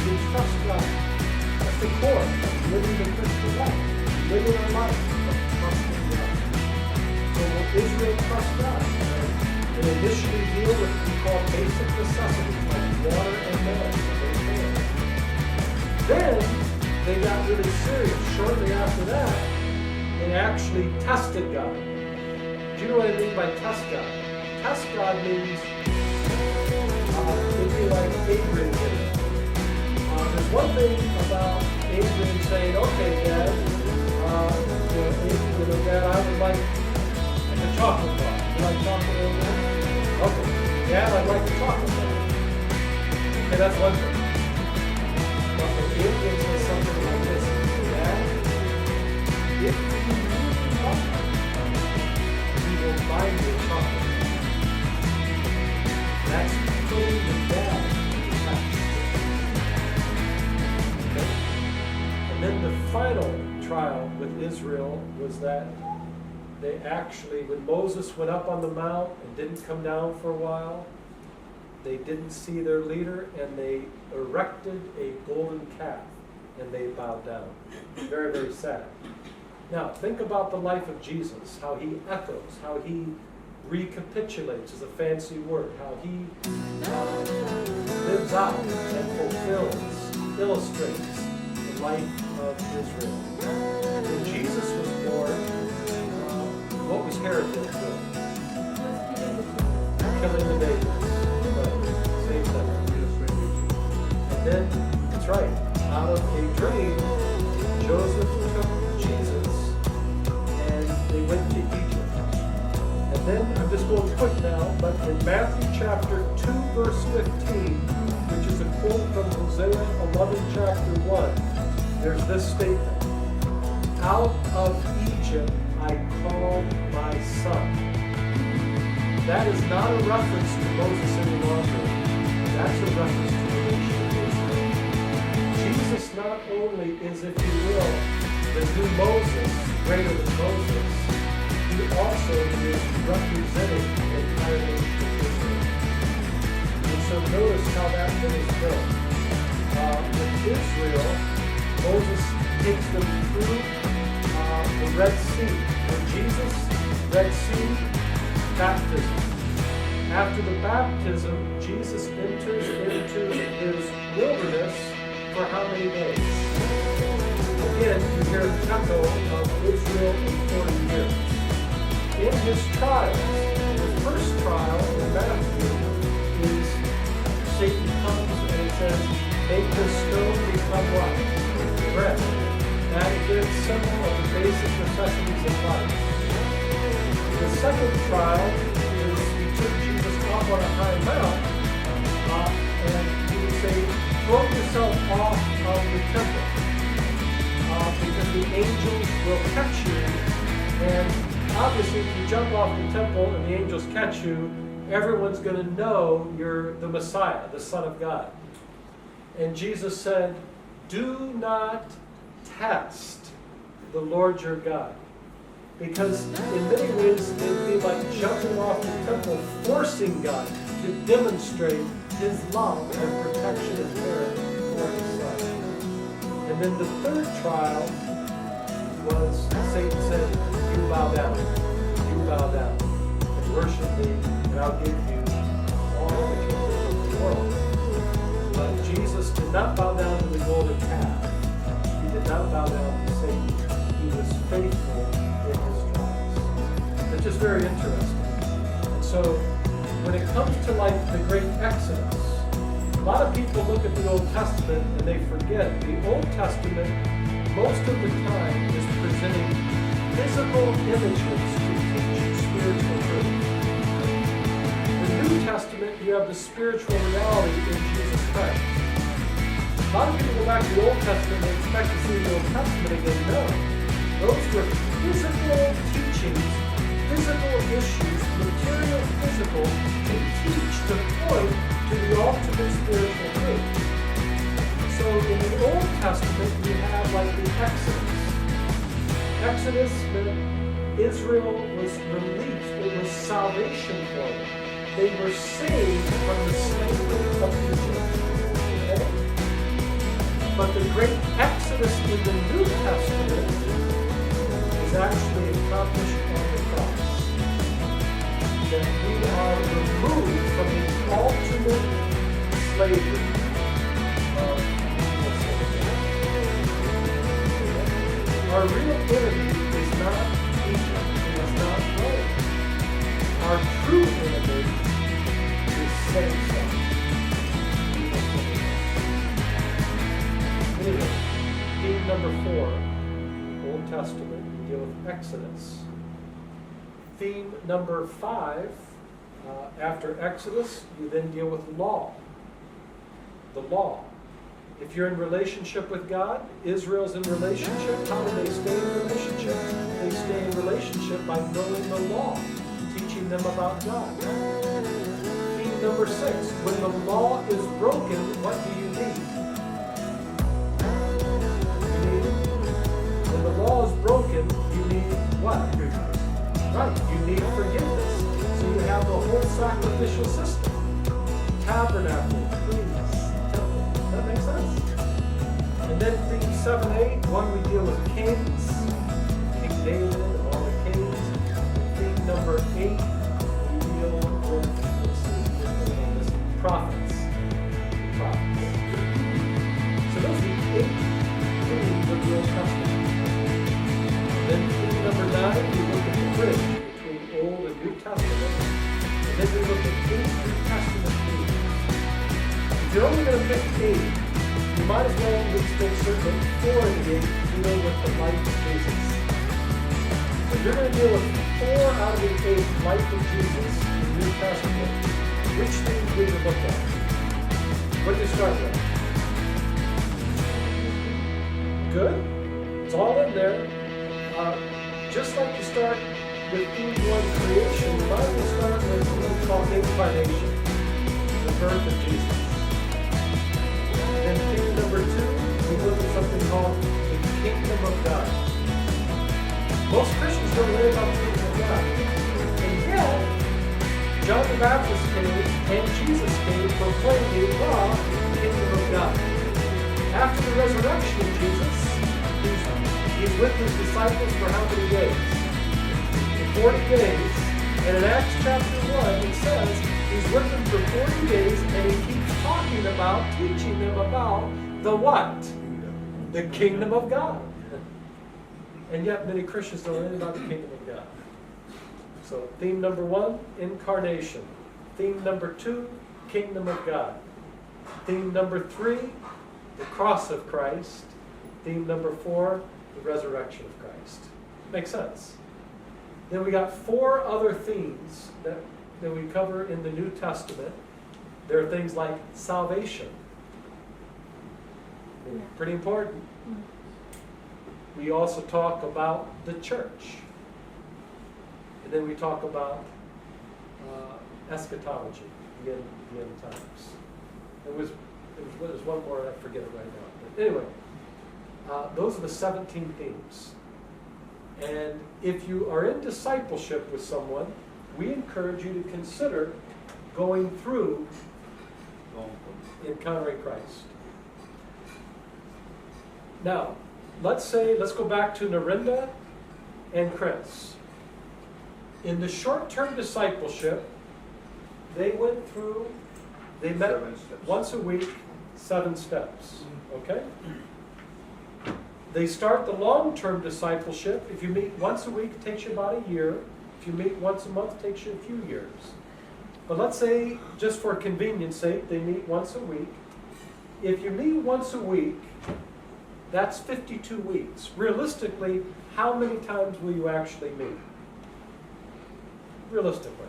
You trust God. That's the core of living the Christian life. Living a life of trusting God. So will Israel trust God? And initially deal with what we call basic necessities like water and milk. Then they got really serious. Shortly after that, they actually tested God. Do you know what I mean by test God? Test God means it'd be like Adrian did it. There's one thing about Adrian saying, okay, Dad, Dad, I would like a chocolate bar. You like chocolate over there? Okay. Dad, I'd like a chocolate bar. Okay, that's one thing. But when Adrian says something like this, Dad, if you need chocolate, he will buy you a chocolate. That's putting the dad in the test. Okay? And then the final trial with Israel was that they actually, when Moses went up on the mount and didn't come down for a while, they didn't see their leader and they erected a golden calf and they bowed down. Very, very sad. Now, think about the life of Jesus, how he echoes, how he recapitulates is a fancy word, how he lives out and fulfills, illustrates the life of Israel. When Jesus was born, what was Herod doing? Killing the babies. Right. Same thing. And then, that's right, out of a dream, Joseph took Jesus and they went to Egypt. And then, I'm just going quick now, but in Matthew chapter 2, verse 15, which is a quote from Hosea 11, chapter 1, there's this statement. Out of Egypt I called my son. That is not a reference to Moses any longer. That's a reference to the nation of Israel. Jesus not only is, if you will, the new Moses, greater than Moses, he also is representing the entire nation of Israel. And so notice how that thing is built. With Israel, Moses takes them through the Red Sea. For Jesus, Red Sea, baptism. After the baptism, Jesus enters into his wilderness for how many days? Again, you hear the echo of Israel in 40 years. in his trials, the first trial in Matthew is Satan comes and he says, make the stone become what? Bread. That gives symbol of the basic necessities of life. The second trial is he took Jesus up on a high mount and he would say, throw yourself off of the temple because the angels will catch you. And obviously, if you jump off the temple and the angels catch you, everyone's going to know you're the Messiah, the Son of God. And Jesus said, do not test the Lord your God. Because in many ways, it would be like jumping off the temple, forcing God to demonstrate his love and protection and care for his Son. And then the third trial was Satan said, you bow down, and worship me, and I'll give you all the kingdom of the world. But Jesus did not bow down to the golden calf. He did not bow down to Satan. He was faithful in his trials. It's just very interesting. And so, when it comes to like the great Exodus, a lot of people look at the Old Testament and they forget the Old Testament most of the time is presenting physical images to teach spiritual truth. The New Testament, you have the spiritual reality in Jesus Christ. A lot of people go back to the Old Testament and expect to see the Old Testament again. No. Those were physical teachings, physical issues, material physical, to teach, to point to the ultimate spiritual truth. So in the Old Testament, you have like the Exodus. Exodus meant Israel was released. It was salvation for them. They were saved from the slavery of Egypt. Okay? But the great Exodus in the New Testament is actually accomplished on the cross. That we are removed from the ultimate slavery of our real enemy is not Egypt, it is not Rome. Our true enemy is Satan. Anyway, theme number 4, Old Testament, we deal with Exodus. Theme number 5, after Exodus, you then deal with law. The law. If you're in relationship with God, Israel's in relationship. How do they stay in relationship? They stay in relationship by knowing the law, teaching them about God. Theme number 6, when the law is broken, what do you need? When the law is broken, you need what? Right, you need forgiveness. So you have the whole sacrificial system. Tabernacle, priest, temple. Does that make sense? And then theme 7a, one we deal with kings, King David and all the kings. Theme number 8, we deal with prophets. So those are the 8 themes of the Old Testament. Then theme number 9, we look at the bridge between Old and New Testament. And then we look at 8 New Testament themes. If you're only going to pick 8, you might as well at least make certain that 4 of the 8 deal with the life of Jesus. If you're going to deal with 4 out of the 8 life of Jesus in the New Testament, which things would you look at? What do you start with? Good? It's all in there. Just like you start with theme 1, creation, you might as well start with what we call incarnation, the birth of Jesus. And theme number 2, we look at something called the kingdom of God. Most Christians don't know about the kingdom of God. And yet, John the Baptist came and Jesus came proclaiming the kingdom of God. After the resurrection of Jesus, he's with his disciples for how many days? 40 days. And in Acts chapter 1, it says he's with them for 40 days and he keeps talking about, teaching them about the what? The kingdom of God. And yet many Christians don't know anything about the kingdom of God. So theme number 1, incarnation. Theme number 2, kingdom of God. Theme number 3, the cross of Christ. Theme number 4, the resurrection of Christ. Makes sense. Then we got 4 other themes that we cover in the New Testament. There are things like salvation. Pretty important. We also talk about the church. And then we talk about eschatology, the end times. There's one more, I forget it right now. But anyway, those are the 17 themes. And if you are in discipleship with someone, we encourage you to consider going through Encountering Christ. Now, let's go back to Narinda and Chris. In the short-term discipleship, they met 7 steps. once a week, 7 steps, okay? They start the long-term discipleship. If you meet once a week, it takes you about a year. If you meet once a month, it takes you a few years. But let's say, just for convenience sake, they meet once a week. If you meet once a week, that's 52 weeks. Realistically, how many times will you actually meet? Realistically.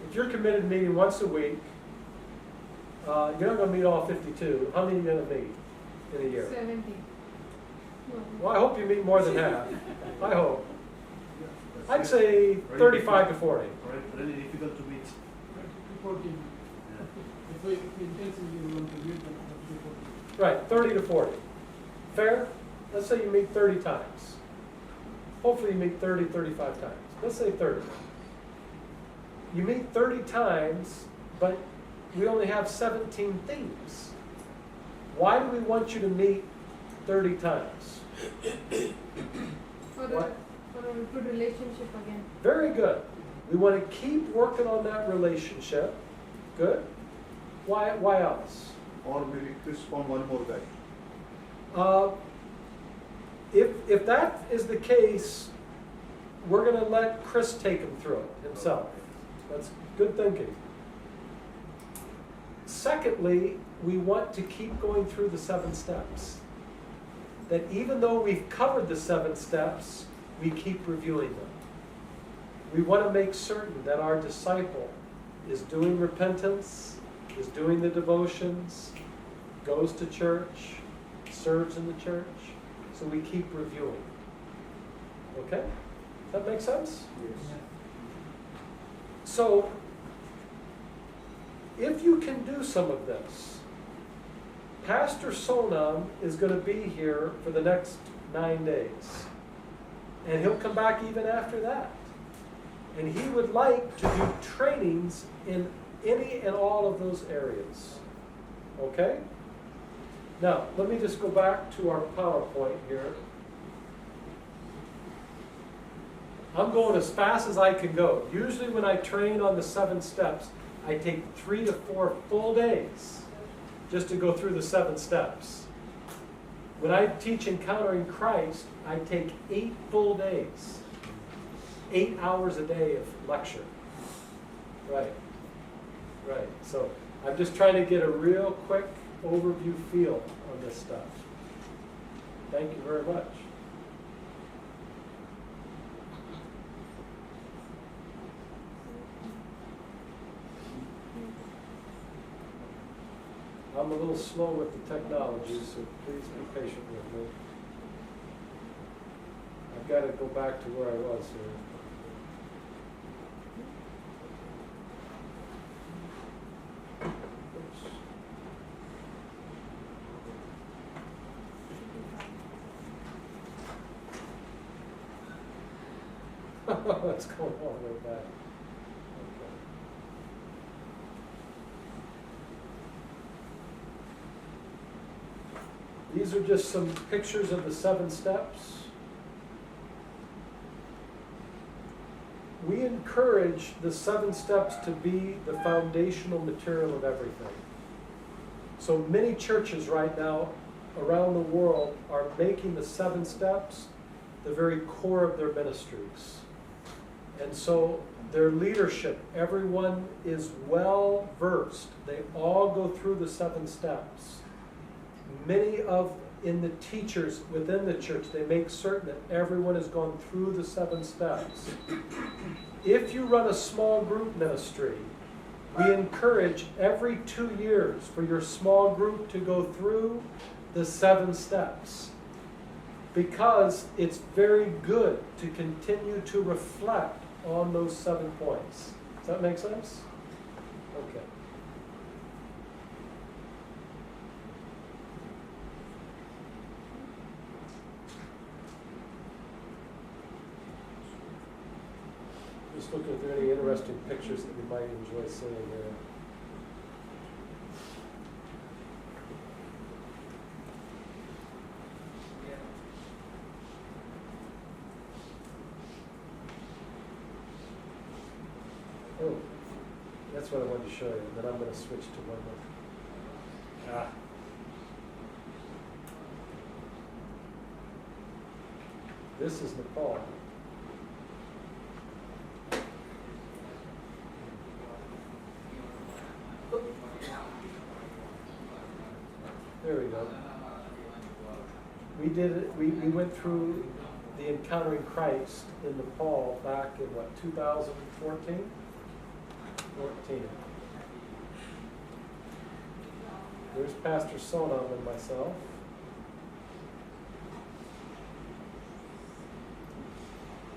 If you're committed to meeting once a week, you're not going to meet all 52. How many are you going to meet in a year? 70. Well, I hope you meet more than half. I hope. I'd say 35 to 40. Really difficult to meet. 14. If we intensively want to meet them, 14. Right, 30 to 40. Fair? Let's say you meet 30 times. Hopefully you meet 30, 35 times. Let's say 30. You meet 30 times, but we only have 17 themes. Why do we want you to meet 30 times? For What? a good relationship again. Very good. We want to keep working on that relationship. Good. Why else? Or maybe Chris found one more guy. If that is the case, we're going to let Chris take him through it himself. That's good thinking. Secondly, we want to keep going through the 7 steps. That even though we've covered the 7 steps, we keep reviewing them. We want to make certain that our disciple is doing repentance, is doing the devotions, goes to church, serves in the church. So we keep reviewing. Okay? Does that make sense? Yes. So, if you can do some of this, Pastor Sonam is going to be here for the next 9 days. And he'll come back even after that. And he would like to do trainings in any and all of those areas. Okay? Now, let me just go back to our PowerPoint here. I'm going as fast as I can go. Usually when I train on the 7 steps, I take 3 to 4 full days just to go through the 7 steps. When I teach Encountering Christ, I take 8 full days. 8 hours a day of lecture. Right. Right. So I'm just trying to get a real quick overview feel on this stuff. Thank you very much. I'm a little slow with the technology, so please be patient with me. I've got to go back to where I was here. What's going on with that? Okay. These are just some pictures of the 7 steps. We encourage the 7 steps to be the foundational material of everything. So many churches right now around the world are making the 7 steps the very core of their ministries. And so their leadership, everyone is well versed. They all go through the 7 steps. In the teachers within the church, they make certain that everyone has gone through the 7 steps. If you run a small group ministry, we encourage every 2 years for your small group to go through the 7 steps, because it's very good to continue to reflect on those 7 points. Does that make sense? Okay. Just looking if there are any interesting pictures that you might enjoy seeing here. Oh, that's what I wanted to show you, and then I'm going to switch to one more. This is Nepal. There we go. We did it. We went through the Encountering Christ in Nepal back in 2014? 14. There's Pastor Sonam and myself.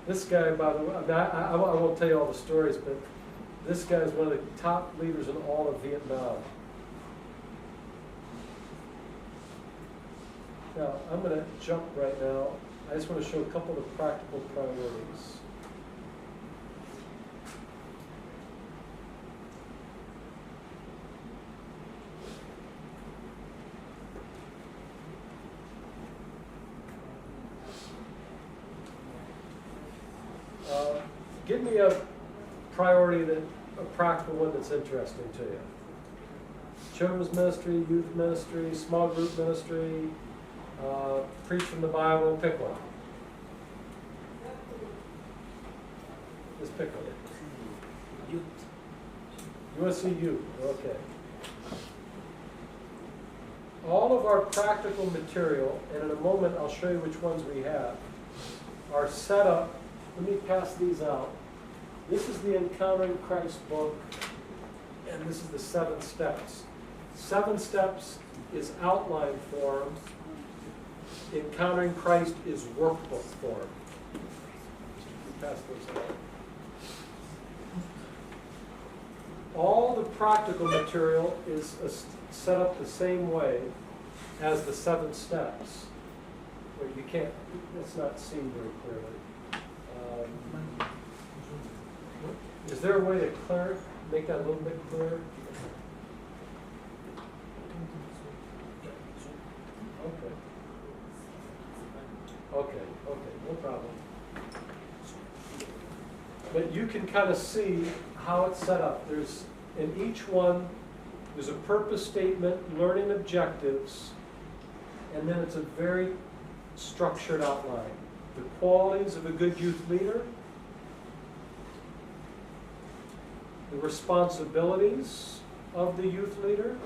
This guy, by the way, I won't tell you all the stories, but this guy is one of the top leaders in all of Vietnam. Now, I'm going to jump right now. I just want to show a couple of the practical priorities. Give me a priority, a practical one that's interesting to you. Children's ministry, youth ministry, small group ministry, preach from the Bible, pick one. Just pick one. Youth. You want to see youth, okay. All of our practical material, and in a moment I'll show you which ones we have, are set up. Let me pass these out. This is the Encountering Christ book, and this is the 7 steps. 7 steps is outline form. Encountering Christ is workbook form. Pass those out. All the practical material is set up the same way as the 7 steps. Where you can't, it's not seen very clearly. Is there a way to make that a little bit clearer? Okay, no problem. But you can kind of see how it's set up. There's, in each one, there's a purpose statement, learning objectives, and then it's a very structured outline. The qualities of a good youth leader, the responsibilities of the youth leader,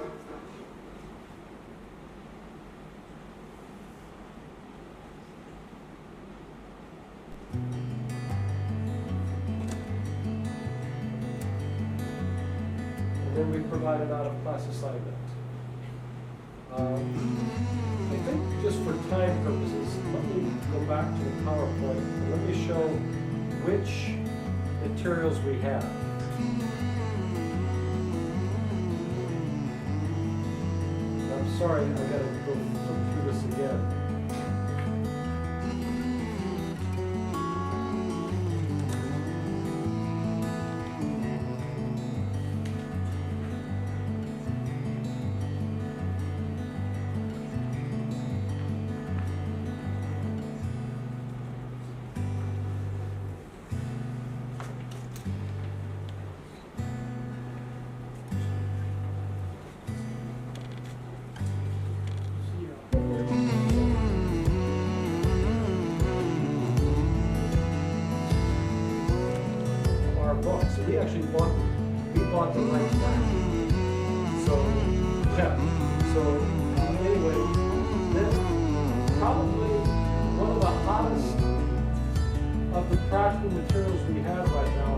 and then we provided out a class assignment. I think just for time purposes, let me go back to the PowerPoint and let me show which materials we have. I'm sorry, I gotta go flip through this again. books. So we actually bought the rights back. So, yeah. So, anyway, then probably one of the hottest of the practical materials we have right now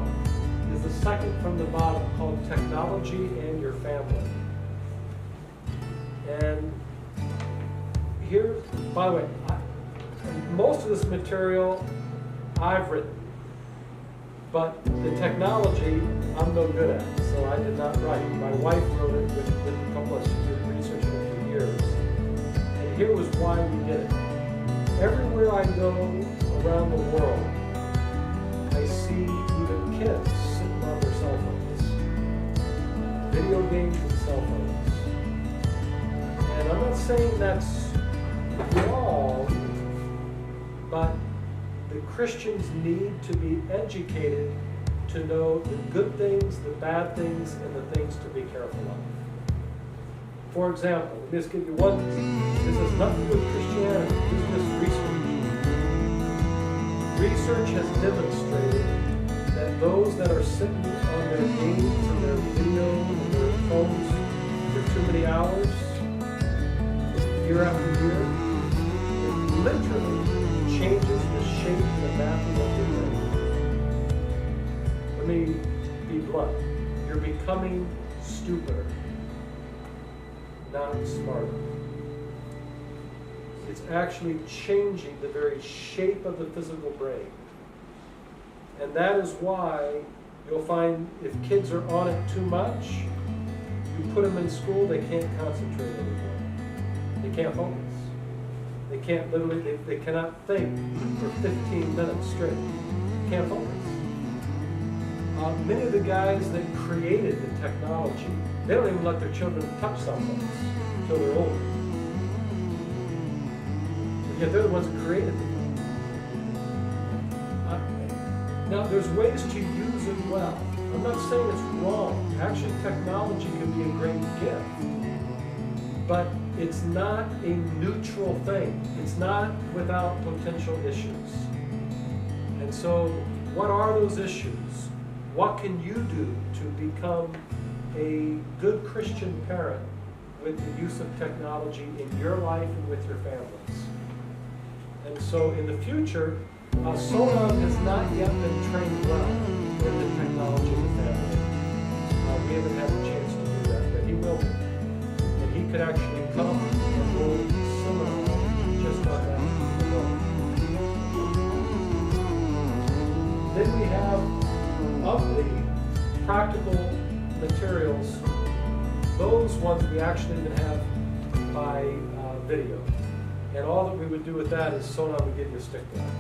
is the second from the bottom, called Technology and Your Family. And here, by the way, most of this material I've written, but the technology I'm no good at, so I did not write. My wife wrote it with a couple of research for years. And here was why we did it. Everywhere I go around the world, I see even kids sitting on their cell phones, video games and cell phones. And I'm not saying that's wrong, but the Christians need to be educated to know the good things, the bad things, and the things to be careful of. For example, let me just give you one. This has nothing to do with Christianity. This is just research. Research has demonstrated that those that are sitting on their games and their video and their phones for too many hours, year after year, it literally changes the shape and the mapping of your brain. Let me be blunt. You're becoming stupider, not smarter. It's actually changing the very shape of the physical brain. And that is why you'll find if kids are on it too much, you put them in school, they can't concentrate anymore. They can't focus. They can't literally, they cannot think for 15 minutes straight. They can't focus. Many of the guys that created the technology, they don't even let their children touch cell phones until they're older. But yet they're the ones that created them. Now there's ways to use it well. I'm not saying it's wrong. Actually, technology can be a great gift. But it's not a neutral thing. It's not without potential issues. And so, what are those issues? What can you do to become a good Christian parent with the use of technology in your life and with your families? And so, in the future, Sonam has not yet been trained well in the technology of the family. We haven't had a chance to do that, but he will be. He could actually come and go seminar just on that alone. Then we have, of the practical materials, those ones we actually even have by video. And all that we would do with that is Sonam would give you a stick drive.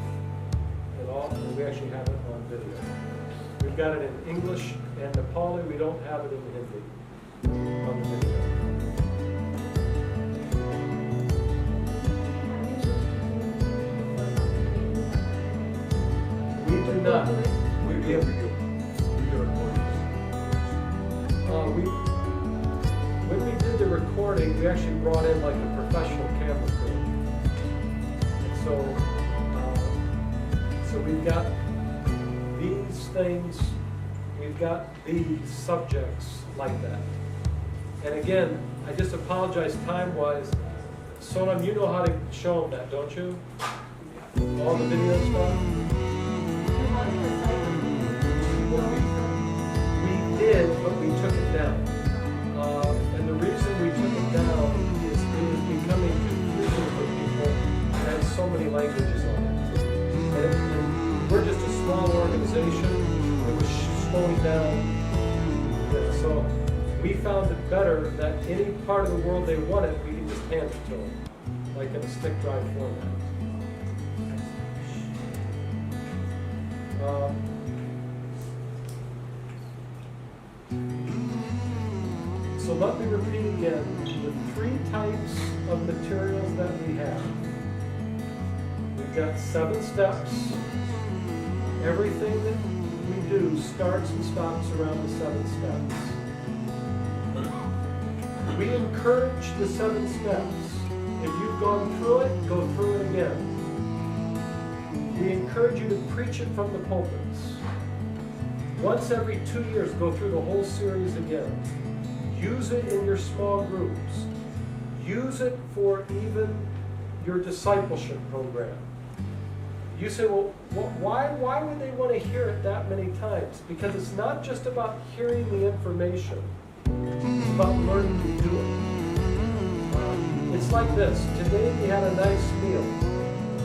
And we actually have it on video. We've got it in English and Nepali. We don't have it in Hindi on the video. We do not. We do video recordings. When we did the recording, we actually brought in like a professional camera crew. And so we've got these things, we've got these subjects like that. And again, I just apologize time-wise. Sonam, you know how to show them that, don't you? All the video stuff? We did, but we took it down. And the reason we took it down is it was becoming confusing for people that had so many languages on it. And we're just a small organization. It was slowing down. So we found it better that any part of the world they wanted, we could just hand it to them, like in a stick drive format. So let me repeat again the three types of materials that we have. We've got 7 steps. Everything that we do starts and stops around the 7 steps. We encourage the 7 steps. If you've gone through it, go through it again. We encourage you to preach it from the pulpits. Once every 2 years, go through the whole series again. Use it in your small groups. Use it for even your discipleship program. You say, well, why would they want to hear it that many times? Because it's not just about hearing the information. It's about learning to do it. It's like this. Today we had a nice meal.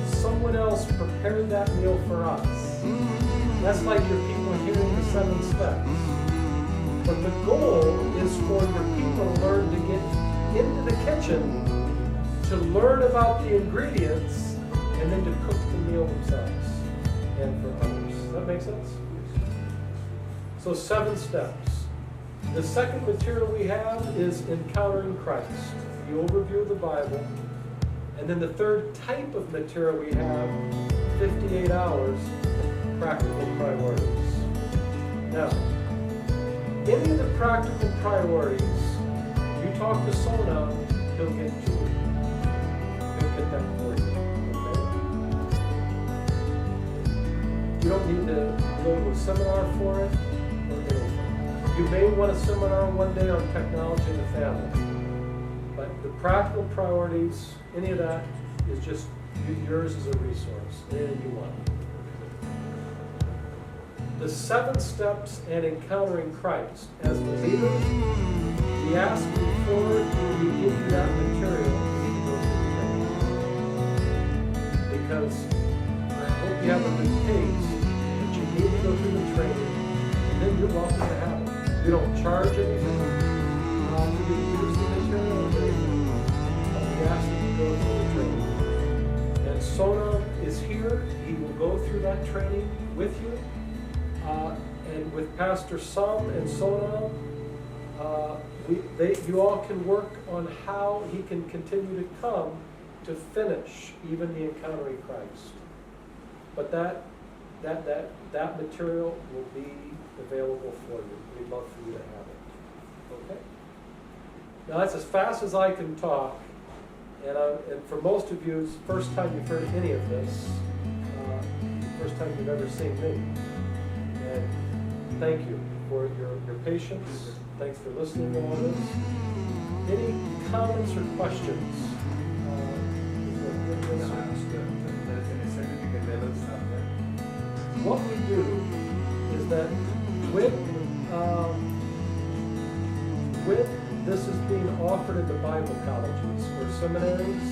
Someone else prepared that meal for us. That's like your people hearing the 7 steps. But the goal is for your people to learn to get into the kitchen, to learn about the ingredients, and then to cook the meal themselves and for others. Does that make sense? So 7 steps. The second material we have is Encountering Christ, the overview of the Bible. And then the third type of material we have, 58 hours, practical priorities. Now, any of the practical priorities, you talk to Sona, he'll get to it. He'll get that for you. Okay? You don't need to go to a seminar for it or anything. You may want a seminar one day on technology in the family. But the practical priorities, any of that, is just yours as a resource. Anything you want. The 7 steps and Encountering Christ. As the leader, we ask before we give you that material, you go through the training. Because I hope you have a good taste, but you need to go through the training, and then you're welcome to have it. We don't charge anything for you to use the material or anything, but we ask that you go through the training. And Sona is here. He will go through that training with you. And with Pastor Sam and Sona, you all can work on how he can continue to come to finish even the Encountering Christ. But that material will be available for you. We'd love for you to have it. Okay? Now that's as fast as I can talk. And for most of you, it's the first time you've heard any of this. The first time you've ever seen me. And thank you for your patience. Thanks for listening to all this. Any comments or questions? What we do is that when this is being offered in the Bible colleges or seminaries,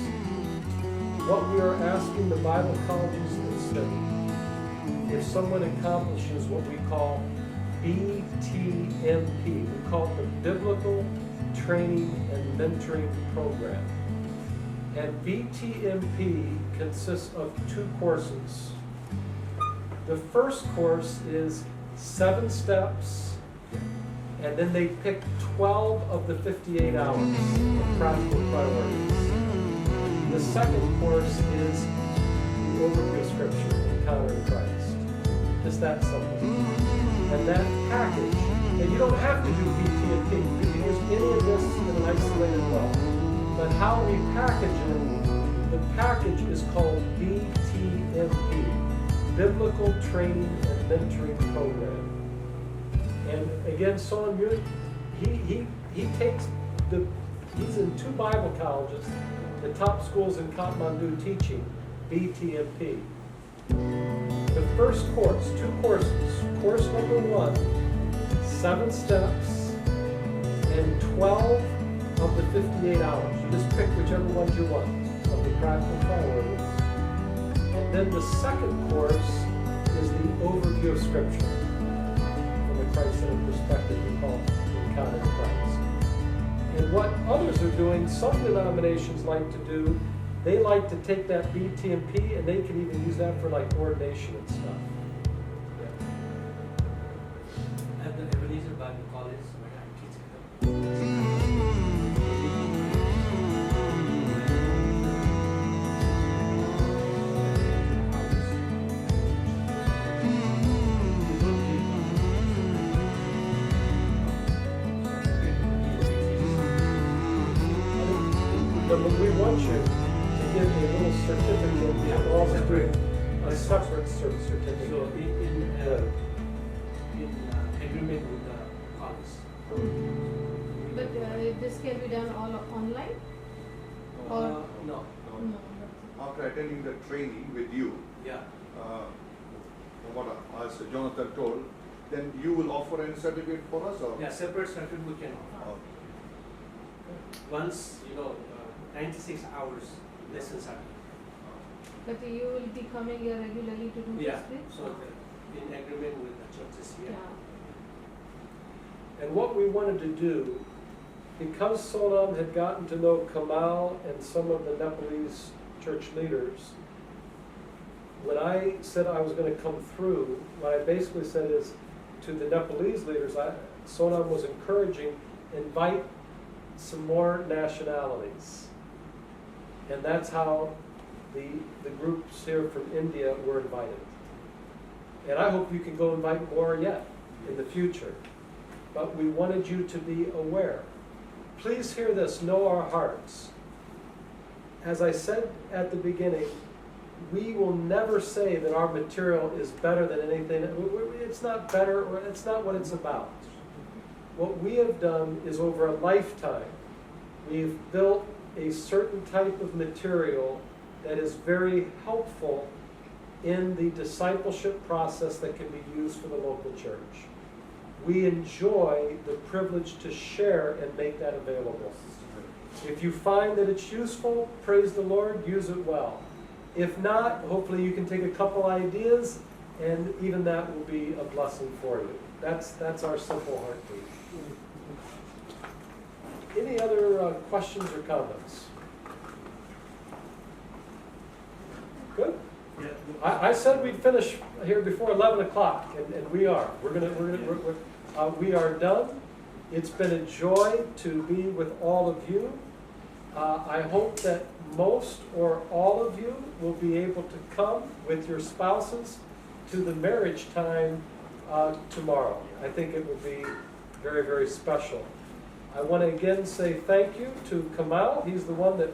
what we are asking the Bible colleges to study, if someone accomplishes what we call BTMP, we call it the Biblical Training and Mentoring Program. And BTMP consists of 2 courses. The first course is 7 steps, and then they pick 12 of the 58 hours of practical priorities. The second course is the overview of Scripture, Encountering Christ. Just that simple. And that package, and you don't have to do BTMP. You can use any of this in an isolated way. But how we package it, the package is called BTMP, Biblical Training and Mentoring Program. And again, Son, he takes he's in 2 Bible colleges, the top schools in Kathmandu teaching BTMP. The first course, 2 courses. Course number 1, 7 steps and 12 of the 58 hours. You just pick whichever ones you want of the practical priorities. And then the second course is the overview of Scripture from a Christ-centered perspective we call Encountering Christ. And what others are doing, some denominations like to do, they like to take that BTMP and they can even use that for like ordination and stuff. At the Ebenezer Bible College, where I'm teaching them. But we want you to give me a little certificate. We're also doing a separate certificate. So in agreement with the college. But this can be done all online? Or- No. No. After attending the training with you, Yeah. what as Jonathan told, then you will offer any certificate for us or? Yeah, separate certificate we can offer. Oh, Once, 96 hours lessons are. But you will be coming here regularly to do Yeah, this please? so in agreement with the churches here. Yeah. And what we wanted to do, because Sonam had gotten to know Kamal and some of the Nepalese church leaders, when I said I was going to come through, what I basically said is to the Nepalese leaders, Sonam was encouraging, invite some more nationalities. And that's how the groups here from India were invited. And I hope you can go invite more yet in the future. But we wanted you to be aware. Please hear this, know our hearts. As I said at the beginning, we will never say that our material is better than anything. It's not better, or it's not what it's about. What we have done is over a lifetime, we've built a certain type of material that is very helpful in the discipleship process that can be used for the local church. We enjoy the privilege to share and make that available. If you find that it's useful, praise the Lord, use it well. If not, hopefully you can take a couple ideas, and even that will be a blessing for you. That's our simple heartbeat. Any other questions or comments? Good. Yeah. I said we'd finish here before 11 o'clock, and we are. We are done. It's been a joy to be with all of you. I hope that most or all of you will be able to come with your spouses to the marriage time tomorrow. I think it will be very, very special. I want to again say thank you to Kamal. He's the one that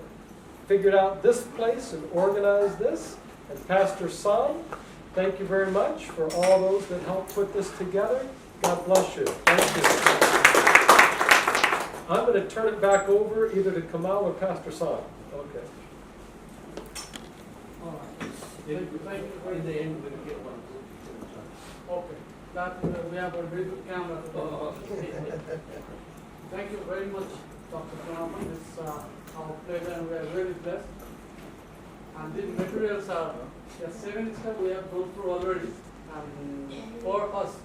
figured out this place and organized this. And Pastor Sam, thank you very much for all those that helped put this together. God bless you. Thank you. I'm going to turn it back over either to Kamal or Pastor Sam. Okay. All right. In Thank you very the much. end, we'll get one. Okay. That we have a very good camera. Thank you very much, Dr. Pranama. It's our pleasure, and we are really blessed. And these materials are 7 steps we have gone through already. And for us,